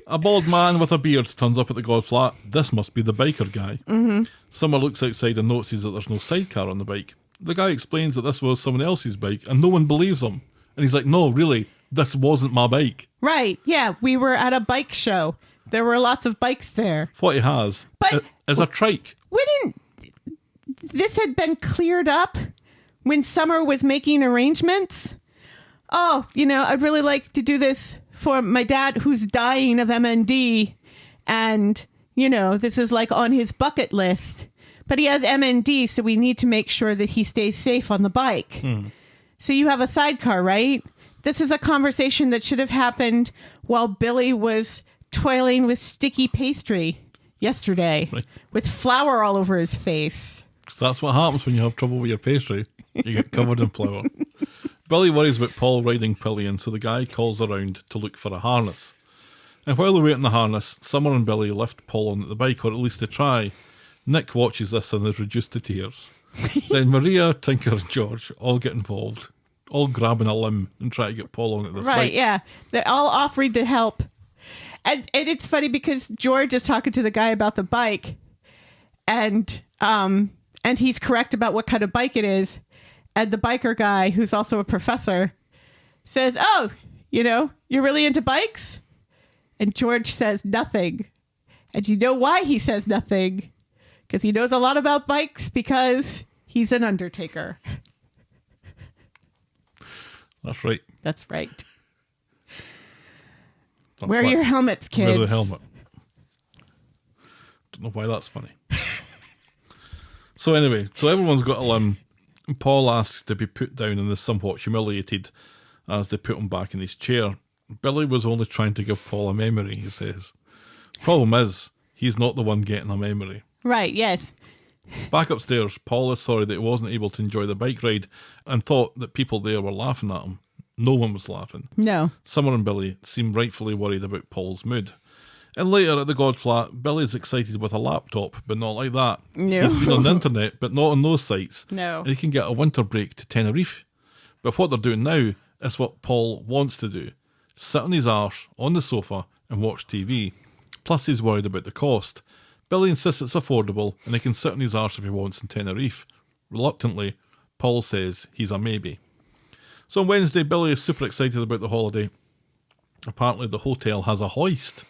A bald man with a beard turns up at the God Flat. This must be the biker guy. Mm-hmm. Summer looks outside and notices that there's no sidecar on the bike. The guy explains that this was someone else's bike, and no one believes him. And he's like, no, really, this wasn't my bike. Right, yeah, we were at a bike show. There were lots of bikes there. What he has is a trike. This had been cleared up when Summer was making arrangements. Oh, I'd really like to do this for my dad who's dying of MND. And, this is like on his bucket list. But he has MND, so we need to make sure that he stays safe on the bike. So you have a sidecar, right? This is a conversation that should have happened while Billy was toiling with sticky pastry yesterday, right, with flour all over his face. So that's what happens when you have trouble with your pastry. You get covered in flour. Billy worries about Paul riding pillion, so the guy calls around to look for a harness. And while they're waiting the harness, Summer and Billy lift Paul on the bike, or at least they try. Nick watches this and is reduced to tears. Then Maria, Tinker and George all get involved. all grabbing a limb and trying to get Paul onto this Right, bike. yeah. They're all offering to help. And it's funny because George is talking to the guy about the bike, and he's correct about what kind of bike it is. And the biker guy, who's also a professor, says, "Oh, you're really into bikes?" And George says nothing. And you know why he says nothing? Because he knows a lot about bikes, because he's an undertaker. That's right. That's right. That's Wear right. your helmets, kids. Wear the helmet. Don't know why that's funny. So anyway, everyone's got a limb. Paul asks to be put down and is somewhat humiliated as they put him back in his chair. Billy was only trying to give Paul a memory, he says. Problem is, he's not the one getting a memory. Right, yes. Back upstairs, Paul is sorry that he wasn't able to enjoy the bike ride and thought that people there were laughing at him. No one was laughing. No. Summer and Billy seem rightfully worried about Paul's mood. And later at the God flat, Billy's excited with a laptop, but not like that. No. He's been on the internet, but not on those sites. No. And he can get a winter break to Tenerife. But what they're doing now is what Paul wants to do. Sit on his arse on the sofa and watch TV. Plus he's worried about the cost. Billy insists it's affordable and he can sit on his arse if he wants in Tenerife. Reluctantly, Paul says he's a maybe. So on Wednesday, Billy is super excited about the holiday. Apparently the hotel has a hoist.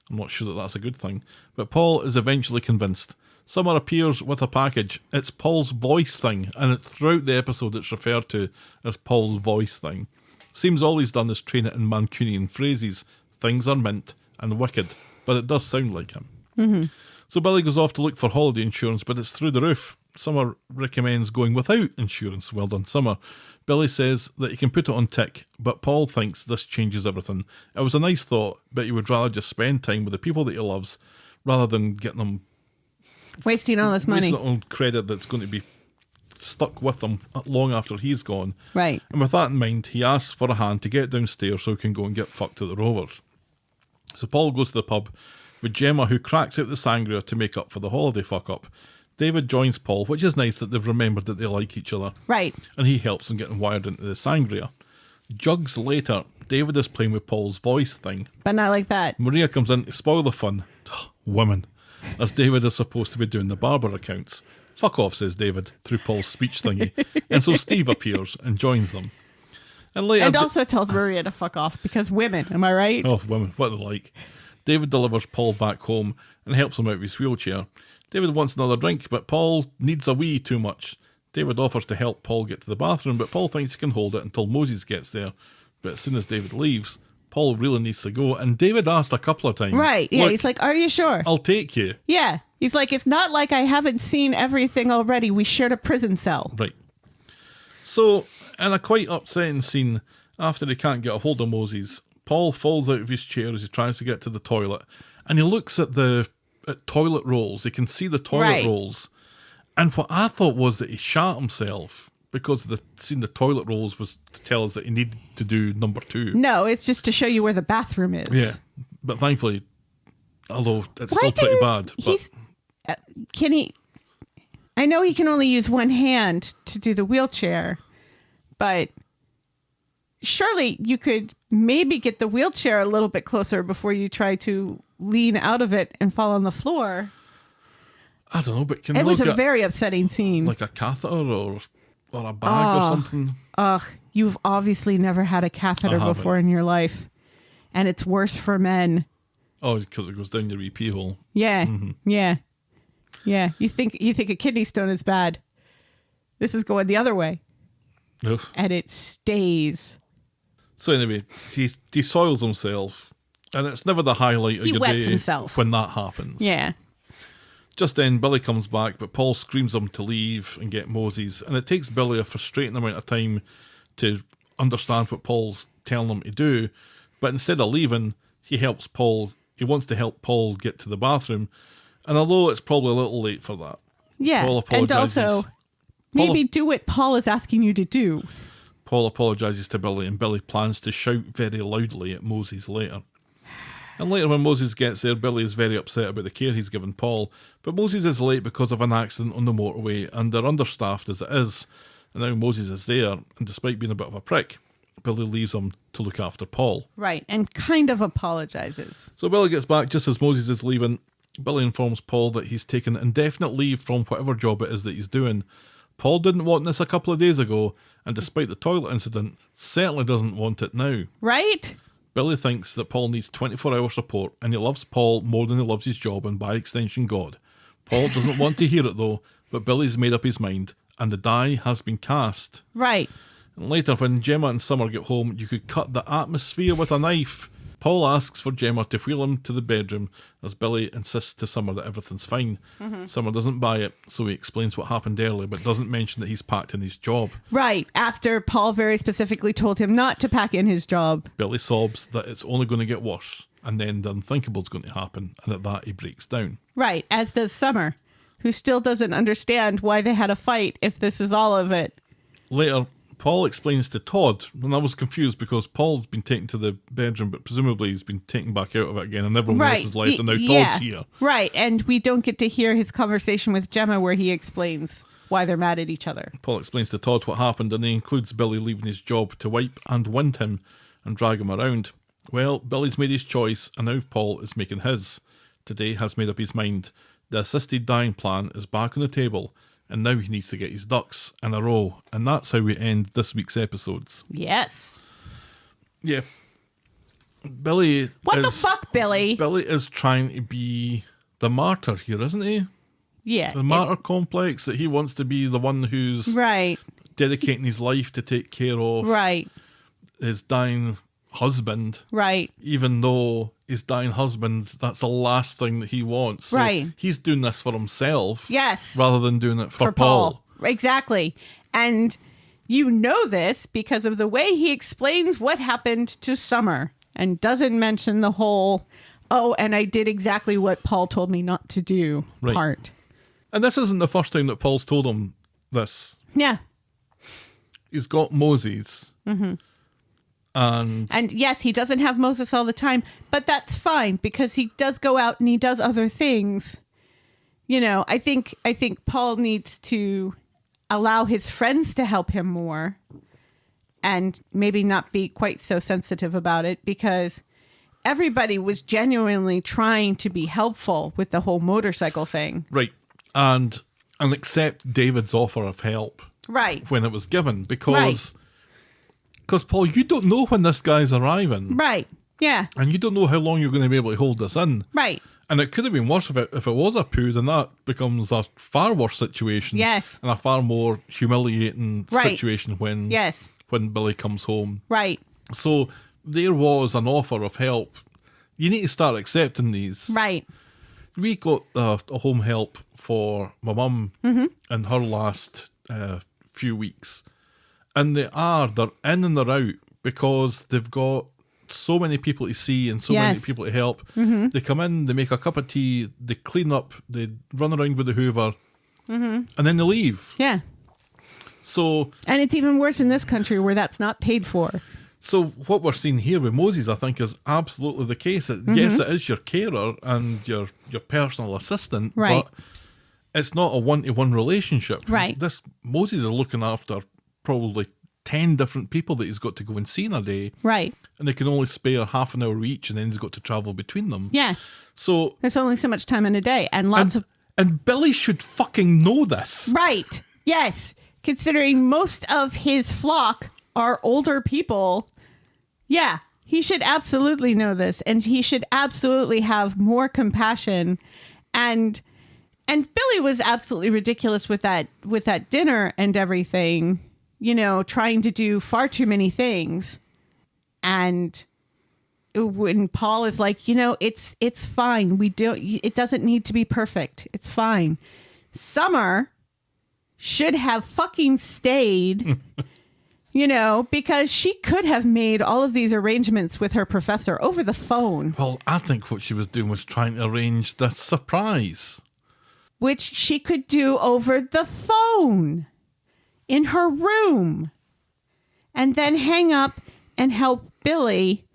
I'm not sure that that's a good thing. But Paul is eventually convinced. Summer appears with a package. It's Paul's voice thing, and throughout the episode it's referred to as Paul's voice thing. Seems all he's done is train it in Mancunian phrases. Things are mint and wicked, but it does sound like him. Mm-hmm. So Billy goes off to look for holiday insurance, but it's through the roof. Summer recommends going without insurance. Well done, Summer. Billy says that he can put it on tick, but Paul thinks this changes everything. It was a nice thought, but he would rather just spend time with the people that he loves rather than getting them Wasting all this money. wasting it on credit that's going to be stuck with him long after he's gone. Right. And with that in mind, he asks for a hand to get downstairs so he can go and get fucked at the Rovers. So Paul goes to the pub with Gemma, who cracks out the sangria to make up for the holiday fuck-up. David joins Paul, which is nice that they've remembered that they like each other. Right. And he helps them getting wired into the sangria. Jugs later, David is playing with Paul's voice thing. But not like that. Maria comes in to spoil the fun. Women. As David is supposed to be doing the barber accounts. Fuck off, says David, through Paul's speech thingy. And so Steve appears and joins them. And later... And also tells Maria to fuck off, because women, am I right? Oh, women, what they like. David delivers Paul back home and helps him out of his wheelchair. David wants another drink, but Paul needs a wee too much. David offers to help Paul get to the bathroom, but Paul thinks he can hold it until Moses gets there. But as soon as David leaves, Paul really needs to go. And David asked a couple of times. Right, yeah, "Look, he's like, are you sure? I'll take you. Yeah, he's like, it's not like I haven't seen everything already. We shared a prison cell. Right. So, in a quite upsetting scene, after he can't get a hold of Moses, Paul falls out of his chair as he tries to get to the toilet. And he looks at toilet rolls. He can see the toilet Right. rolls. And what I thought was that he shot himself because seeing the toilet rolls was to tell us that he needed to do number 2. No, it's just to show you where the bathroom is. Yeah. But thankfully, although it's Why still pretty didn't bad. But he's can he? I know he can only use one hand to do the wheelchair, but surely you could maybe get the wheelchair a little bit closer before you try to lean out of it and fall on the floor. I don't know, but can It you was look a at very upsetting scene. like a catheter or a bag or something? Ugh, you've obviously never had a catheter I haven't. before in your life, and it's worse for men. Oh, because it goes down your EP hole. Yeah, Mm-hmm. yeah. You think a kidney stone is bad? This is going the other way, Ugh. and it stays. So anyway, he soils himself, and it's never the highlight of He your wets day himself. when that happens. Yeah, Just then, Billy comes back, but Paul screams him to leave and get Moses, and it takes Billy a frustrating amount of time to understand what Paul's telling him to do. But instead of leaving, he helps Paul. He wants to help Paul get to the bathroom, and although it's probably a little late for that, yeah. Paul And apologises. also, maybe do what Paul is asking you to do. Paul apologises to Billy, and Billy plans to shout very loudly at Moses later. And later when Moses gets there, Billy is very upset about the care he's given Paul, but Moses is late because of an accident on the motorway, and they're understaffed as it is, And now Moses is there, and despite being a bit of a prick, Billy leaves him to look after Paul. Right, and kind of apologizes. So Billy gets back just as Moses is leaving. Billy informs Paul that he's taken indefinite leave from whatever job it is that he's doing. Paul didn't want this a couple of days ago, and despite the toilet incident, certainly doesn't want it now. Right? Billy thinks that Paul needs 24-hour support, and he loves Paul more than he loves his job, and by extension God. Paul doesn't want to hear it though, but Billy's made up his mind, and the die has been cast. Right. And later, when Gemma and Summer get home, you could cut the atmosphere with a knife. Paul asks for Gemma to wheel him to the bedroom, as Billy insists to Summer that everything's fine. Summer doesn't buy it, so he explains what happened earlier, but doesn't mention that he's packed in his job. Right, after Paul very specifically told him not to pack in his job. Billy sobs that it's only going to get worse, and then the unthinkable's going to happen, and at that he breaks down. Right, as does Summer, who still doesn't understand why they had a fight if this is all of it. Later, Paul explains to Todd, and I was confused because Paul's been taken to the bedroom, but presumably he's been taken back out of it again, and everyone else is left, and now Todd's here. Right, and we don't get to hear his conversation with Gemma where he explains why they're mad at each other. Paul explains to Todd what happened, and he includes Billy leaving his job to wipe and wind him and drag him around. Well, Billy's made his choice, and now Paul is making his. Today has made up his mind. The assisted dying plan is back on the table, and now he needs to get his ducks in a row. And that's how we end this week's episodes. Yes. Yeah. Billy What the fuck, Billy? Billy is trying to be the martyr here, isn't he? Yeah. The martyr complex, that he wants to be the one who's Right. dedicating his life to take care of Right. his dying husband. Right. Even though his dying husband, that's the last thing that he wants. So Right. he's doing this for himself. Yes. Rather than doing it for Paul. Exactly. And you know this because of the way he explains what happened to Summer and doesn't mention the whole, oh, and I did exactly what Paul told me not to do part. And this isn't the first time that Paul's told him this. Yeah. He's got Moses. Mm-hmm. And yes, he doesn't have Moses all the time, but that's fine because he does go out and he does other things. You know, I think Paul needs to allow his friends to help him more and maybe not be quite so sensitive about it because everybody was genuinely trying to be helpful with the whole motorcycle thing. Right. And accept David's offer of help. Right. When it was given because Paul, you don't know when this guy's arriving. Right. Yeah. And you don't know how long you're going to be able to hold this in. Right. And it could have been worse if it was a poo, then that becomes a far worse situation. Yes. And a far more humiliating situation when Billy comes home. Right. So there was an offer of help. You need to start accepting these. Right. We got a home help for my mum in her last few weeks. And they're in and they're out because they've got so many people to see and so many people to help. Mm-hmm. They come in, they make a cup of tea, they clean up, they run around with the Hoover, and then they leave. Yeah. So, and it's even worse in this country where that's not paid for. So what we're seeing here with Moses, I think, is absolutely the case. Yes, it is your carer and your personal assistant, but it's not a one-to-one relationship. Right. This Moses is looking after probably 10 different people that he's got to go and see in a day. Right. And they can only spare half an hour each, and then he's got to travel between them. Yeah. So there's only so much time in a day, and and Billy should fucking know this. Right. Yes. Considering most of his flock are older people. Yeah. He should absolutely know this, and he should absolutely have more compassion. And Billy was absolutely ridiculous with that dinner and everything. You know, trying to do far too many things. And when Paul is like, you know, it's fine. It doesn't need to be perfect. It's fine. Summer should have fucking stayed, you know, because she could have made all of these arrangements with her professor over the phone. Well, I think what she was doing was trying to arrange the surprise. Which she could do over the phone. In her room, and then hang up and help Billy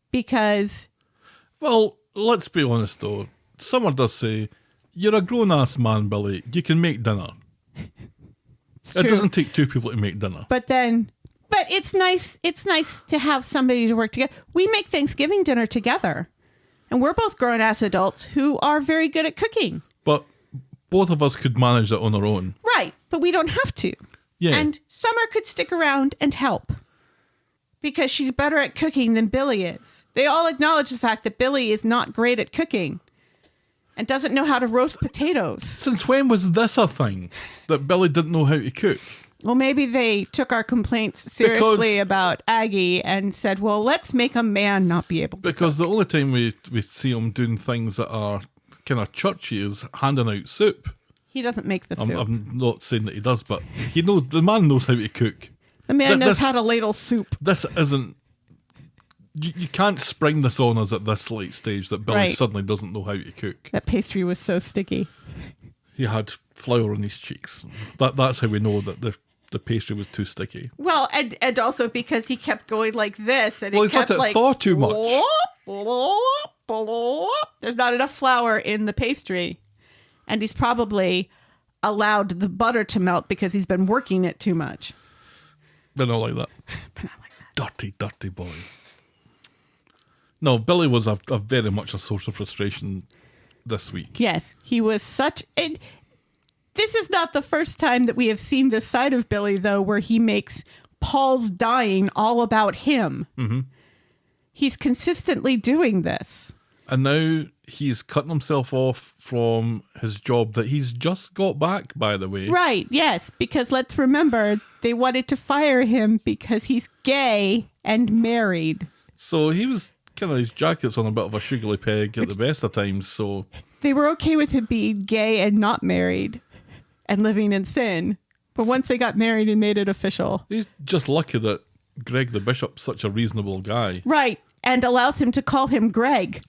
because... Well, let's be honest though. Summer does say, you're a grown-ass man, Billy. You can make dinner. That's It true. doesn't take two people to make dinner. But it's nice. It's nice to have somebody to work together. We make Thanksgiving dinner together, and we're both grown-ass adults who are very good at cooking. But both of us could manage it on our own. Right, but we don't have to. Yeah. And Summer could stick around and help because she's better at cooking than Billy is. They all acknowledge the fact that Billy is not great at cooking and doesn't know how to roast potatoes. Since when was this a thing? That Billy didn't know how to cook? Well, maybe they took our complaints seriously Because- about Aggie and said, well, let's make a man not be able to Because the only time we see him doing things that are kind of churchy is handing out soup. He doesn't make the soup. I'm not saying that he does, but the man knows how to cook. The man knows this- how to ladle soup. This isn't. You can't spring this on us at this late stage that Billy Right. suddenly doesn't know how to cook. That pastry was so sticky. He had flour on his cheeks. That's how we know that the pastry was too sticky. Well, and also because he kept going like this, and Well, he he thought kept it like thawed too much. "Blop, blop, blop." There's not enough flour in the pastry, and he's probably allowed the butter to melt because he's been working it too much. But not like that. But not like that. Dirty, dirty boy. No, Billy was a very much a source of frustration this week. Yes, he was such. And this is not the first time that we have seen this side of Billy, though, where he makes Paul's dying all about him. Mm-hmm. He's consistently doing this. And now he's cutting himself off from his job that he's just got back, by the way. Right, yes, because let's remember, they wanted to fire him because he's gay and married. So he was kind of, his jacket's on a bit of a sugary peg at the best of times, so They were okay with him being gay and not married and living in sin. But once they got married and made it official. he's just lucky that Greg the Bishop's such a reasonable guy. Right, and allows him to call him Greg.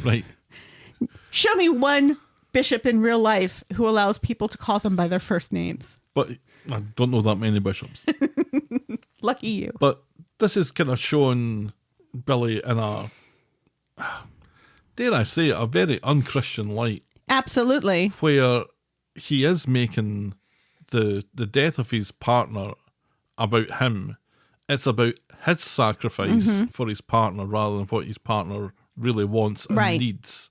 Right. Show me one bishop in real life who allows people to call them by their first names. But I don't know that many bishops. Lucky you. But this is kind of showing Billy in a, dare I say it, a very unchristian light, Absolutely. where he is making the death of his partner about him. It's about his sacrifice for his partner rather than what his partner really wants and Right. needs.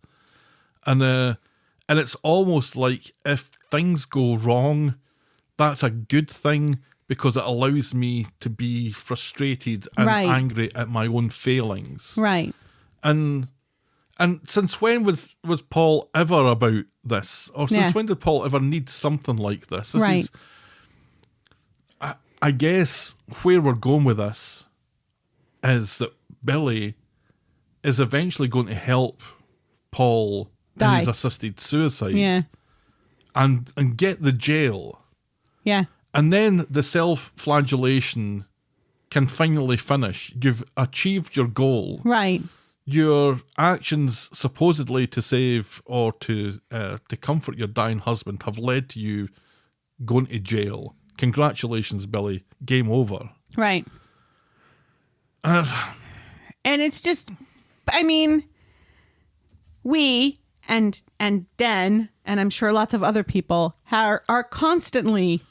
And it's almost like if things go wrong, that's a good thing because it allows me to be frustrated and Right. angry at my own failings. Right. And since when was Paul ever about this? Or since Yeah. when did Paul ever need something like this? This Right. is, I guess where we're going with this is that Billy is eventually going to help Paul in Die. his assisted suicide Yeah. and get the jail. Yeah. And then the self-flagellation can finally finish. You've achieved your goal. Right. Your actions supposedly to save or to comfort your dying husband have led to you going to jail. Congratulations, Billy. Game over. Right. And it's just, I mean, we and Den, and I'm sure lots of other people are constantly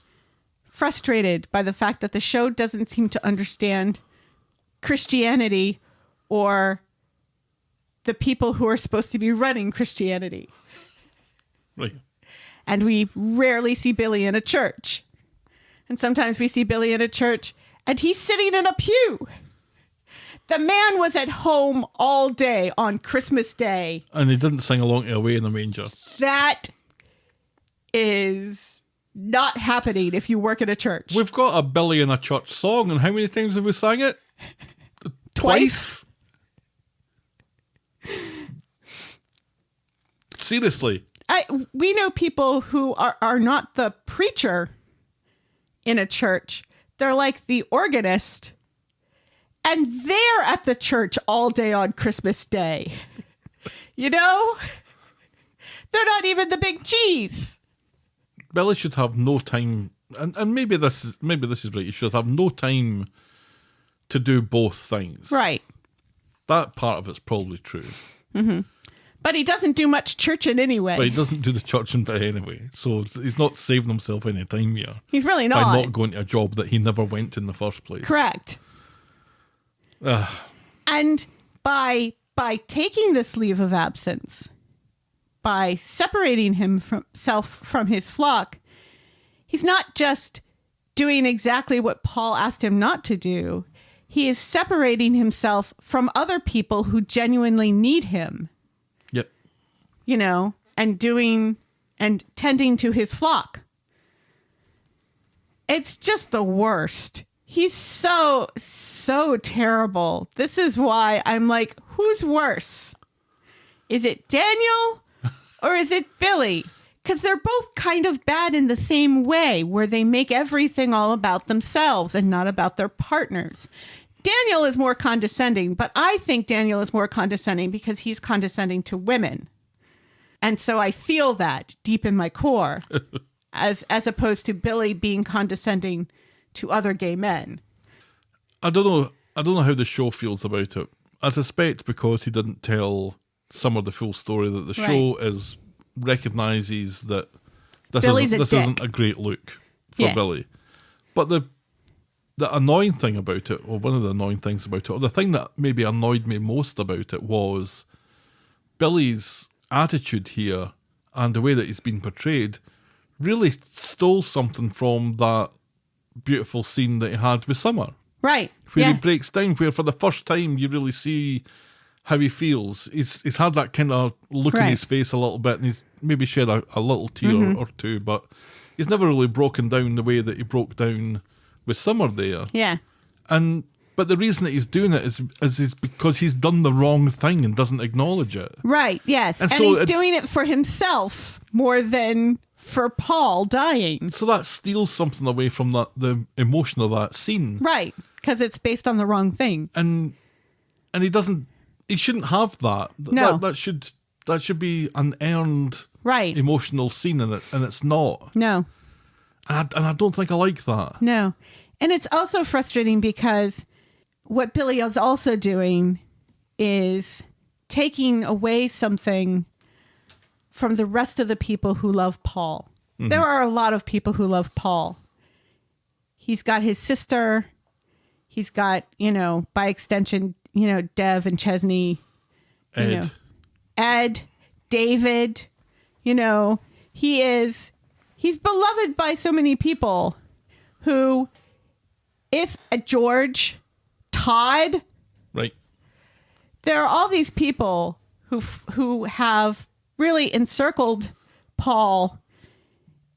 frustrated by the fact that the show doesn't seem to understand Christianity or the people who are supposed to be running Christianity. Right. And we rarely see Billy in a church. And sometimes we see Billy in a church and he's sitting in a pew. The man was at home all day on Christmas Day. And he didn't sing along to Away in the Manger. That is not happening if you work at a church. We've got a Billy in a church song, and how many times have we sang it? Twice. Seriously. We know people who are not the preacher in a church. They're like the organist. And they're at the church all day on Christmas Day. You know? They're not even the big cheese. Billy should have no time, and maybe this is right. He should have no time to do both things. Right. That part of it's probably true. But he doesn't do much churching anyway. But he doesn't do the churching bit anyway. So he's not saving himself any time here. He's really not. By not going to a job that he never went in the first place. Correct. And by taking this leave of absence, by separating himself from his flock, he's not just doing exactly what Paul asked him not to do. He is separating himself from other people who genuinely need him. Yep. You know, and tending to his flock. It's just the worst. He's so terrible. This is why I'm like, who's worse? Is it Daniel or is it Billy? Because they're both kind of bad in the same way, where they make everything all about themselves and not about their partners. Daniel is more condescending, but I think Daniel is more condescending because he's condescending to women. And so I feel that deep in my core, as opposed to Billy being condescending to other gay men. I don't know how the show feels about it. I suspect because he didn't tell Summer the full story that the show recognizes that this isn't a great look for Billy. But the annoying thing about it, or one of the annoying things about it, or the thing that maybe annoyed me most about it, was Billy's attitude here and the way that he's been portrayed really stole something from that beautiful scene that he had with Summer. Right. Where he breaks down, where for the first time you really see how he feels. He's had that kind of look in his face a little bit, and he's maybe shed a little tear or two, but he's never really broken down the way that he broke down with Summer there. Yeah. But the reason that he's doing it is because he's done the wrong thing and doesn't acknowledge it. Right, yes. And so he's doing it for himself more than for Paul dying. So that steals something away from the emotion of that scene. Right, because it's based on the wrong thing. And he shouldn't have that. No. That should be an earned emotional scene, and it's not. No. And I don't think I like that. No. And it's also frustrating because what Billy is also doing is taking away something from the rest of the people who love Paul. Mm-hmm. There are a lot of people who love Paul. He's got his sister. He's got, by extension, Dev and Chesney. Ed, David. He's beloved by so many people who, if George, Todd, right, there are all these people who have really encircled Paul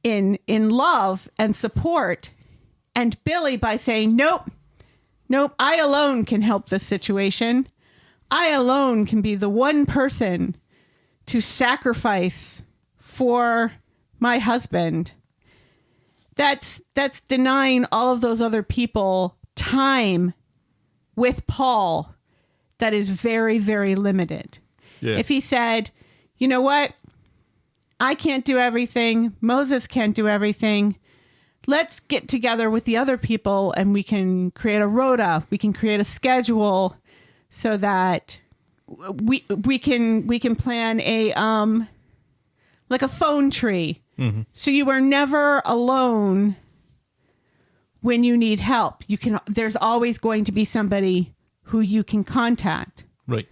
in love and support, and Billy by saying, nope, I alone can help this situation. I alone can be the one person to sacrifice for my husband. That's denying all of those other people time with Paul that is very, very limited. Yeah. If he said, you know what? I can't do everything. Moses can't do everything. Let's get together with the other people and we can create a rota. We can create a schedule so that we can plan a phone tree. Mm-hmm. So you are never alone when you need help. There's always going to be somebody who you can contact. Right.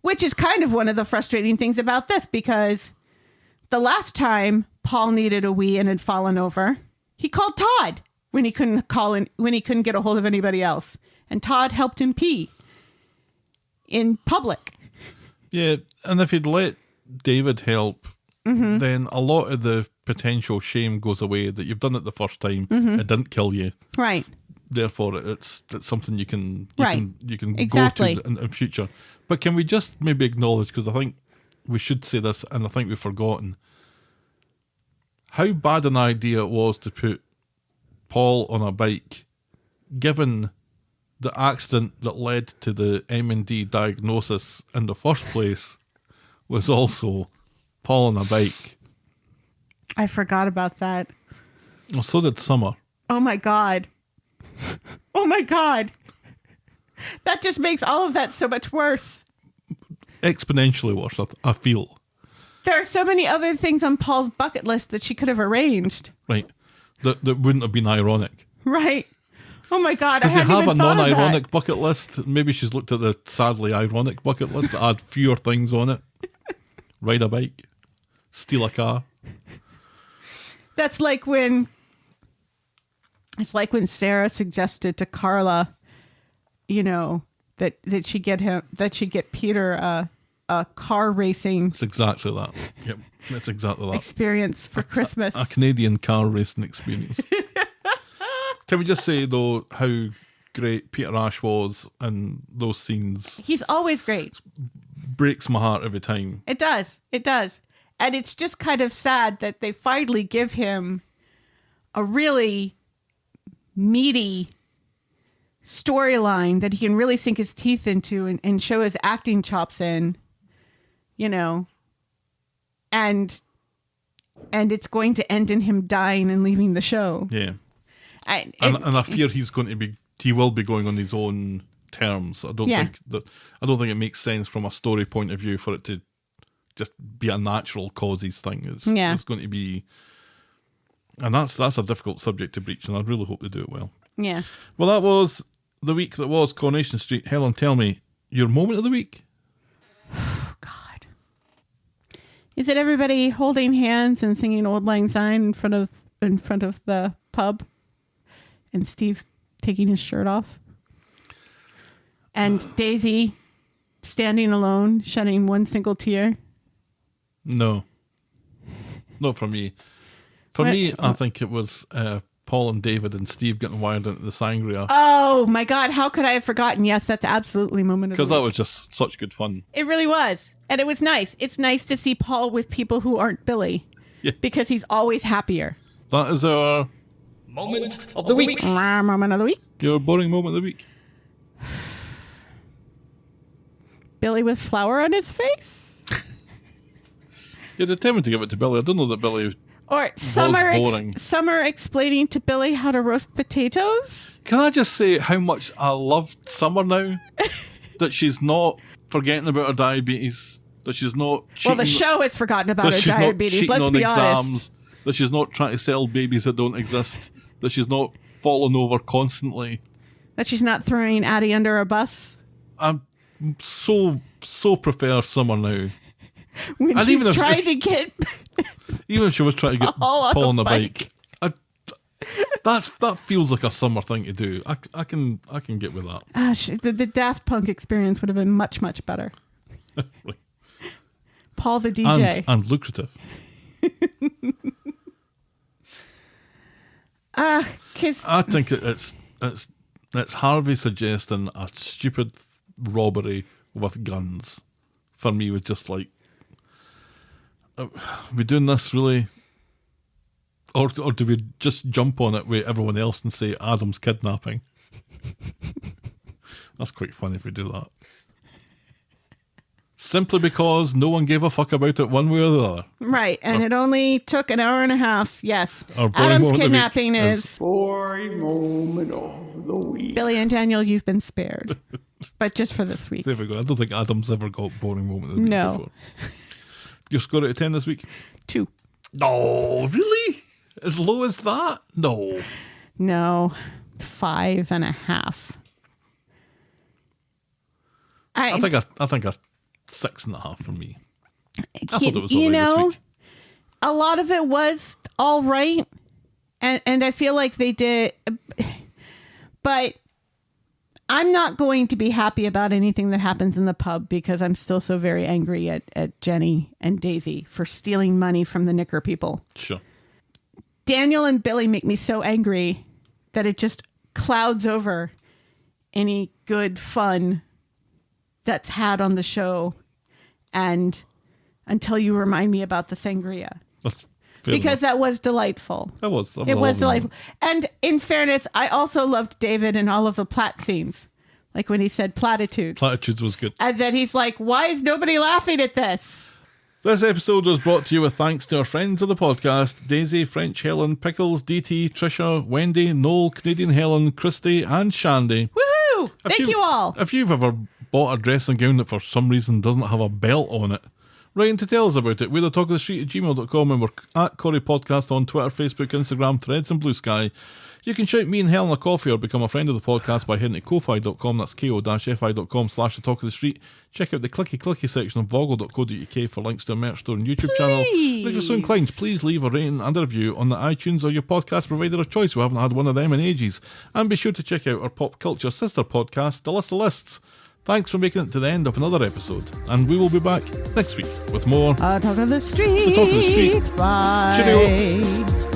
Which is kind of one of the frustrating things about this, because the last time Paul needed a wee and had fallen over, he called Todd when he couldn't get a hold of anybody else. And Todd helped him pee in public. Yeah, and if he'd let David help, mm-hmm. then a lot of the potential shame goes away that you've done it the first time. Mm-hmm. It didn't kill you. Right. Therefore, it's something you can exactly. go to in future. But can we just maybe acknowledge, because I think we should say this, and I think we've forgotten, how bad an idea it was to put Paul on a bike, given the accident that led to the M&D diagnosis in the first place was also Paul on a bike. I forgot about that. Well, so did Summer. Oh my God. Oh my God. That just makes all of that so much worse. exponentially worse, I feel. There are so many other things on Paul's bucket list that she could have arranged. Right. That wouldn't have been ironic. Right. Oh my God, Does I he hadn't have a even thought of non-ironic that. bucket list? Maybe she's looked at the sadly ironic bucket list that had fewer things on it. Ride a bike. Steal a car. That's like when... It's like when Sarah suggested to Carla, that she get Peter a car racing It's exactly that. Yep, that's exactly that. experience for Christmas. A Canadian car racing experience. Can we just say, though, how great Peter Ash was in those scenes? He's always great. Breaks my heart every time. It does. It does. And it's just kind of sad that they finally give him a really meaty storyline that he can really sink his teeth into and show his acting chops in, and it's going to end in him dying and leaving the show. Yeah. And I fear he will be going on his own terms. I don't think it makes sense from a story point of view for it to just be a natural causes thing. It's going to be, and that's a difficult subject to breach, and I really hope they do it well. Yeah. Well, that was the week that was Coronation Street. Helen, tell me your moment of the week. God. Is it everybody holding hands and singing Auld Lang Syne in front of the pub? And Steve taking his shirt off? And Daisy standing alone, shedding one single tear? No. Not for me. For me, I think it was Paul and David and Steve getting wired into the sangria. Oh my God, how could I have forgotten? Yes, that's absolutely moment of the week. Because that was just such good fun. It really was. And it was nice. It's nice to see Paul with people who aren't Billy. Yes. Because he's always happier. That is our Moment of the week. Moment of the week. your boring moment of the week. Billy with flour on his face? You're determined to give it to Billy. I don't know that Billy Or boring. Summer explaining to Billy how to roast potatoes? Can I just say how much I love Summer now? That she's not forgetting about her diabetes. That she's not cheating. Well, the show has forgotten about that her she's not diabetes. cheating Let's on be exams. honest. That she's not trying to sell babies that don't exist. That she's not falling over constantly. That she's not throwing Addie under a bus. I'm so prefer Summer now. When And even she's if- trying to get Even if she was trying to get Paul on Paul a on the bike. bike. That feels like a Summer thing to do. I can get with that. the Daft Punk experience would have been much, much better. Right. Paul the DJ. And lucrative. 'Cause I think it's Harvey suggesting a stupid robbery with guns. For me, was just like, are we doing this really? Or do we just jump on it with everyone else and say Adam's kidnapping? That's quite funny if we do that. Simply because no one gave a fuck about it one way or the other. right, and it only took an hour and a half. Yes. Our boring Adam's moment of the week kidnapping is- is Boring moment of the week. Billy and Daniel, you've been spared. But just for this week. There we go. I don't think Adam's ever got boring moment of the week No. before. Your score out of 10 this week? 2. No, really? As low as that? No. No. 5.5. I think a 6.5 for me. I thought it was you alright know, this week. a lot of it was all right, and I feel like they did, but I'm not going to be happy about anything that happens in the pub because I'm still so very angry at Jenny and Daisy for stealing money from the Knicker people. Sure. Daniel and Billy make me so angry that it just clouds over any good fun that's had on the show, and until you remind me about the sangria. That's fair Because enough. that was delightful. That was It was delightful. And in fairness, I also loved David and all of the plat scenes. Like when he said platitudes. Platitudes was good. And then he's like, why is nobody laughing at this? This episode was brought to you with thanks to our friends of the podcast, Daisy, French Helen, Pickles, DT, Trisha, Wendy, Noel, Canadian Helen, Christy, and Shandy. Woohoo! Thank you all. If you've ever bought a dressing gown that for some reason doesn't have a belt on it, write in to tell us about it. We're the Talk of the Street at gmail.com, and we're at Corrie Podcast on Twitter, Facebook, Instagram, Threads and Blue Sky. You can shout me and Helen a coffee or become a friend of the podcast by heading to ko-fi.com, that's ko-fi.com/the Talk of the Street. Check out the clicky section of voggle.co.uk for links to our merch store and YouTube channel. And if you're so inclined, please leave a rating and a review on the iTunes or your podcast provider of choice. We haven't had one of them in ages. And be sure to check out our pop culture sister podcast, The List of Lists. Thanks for making it to the end of another episode. And we will be back next week with more Talk of the Street. The Talk of the Street. Bye. Cheerio.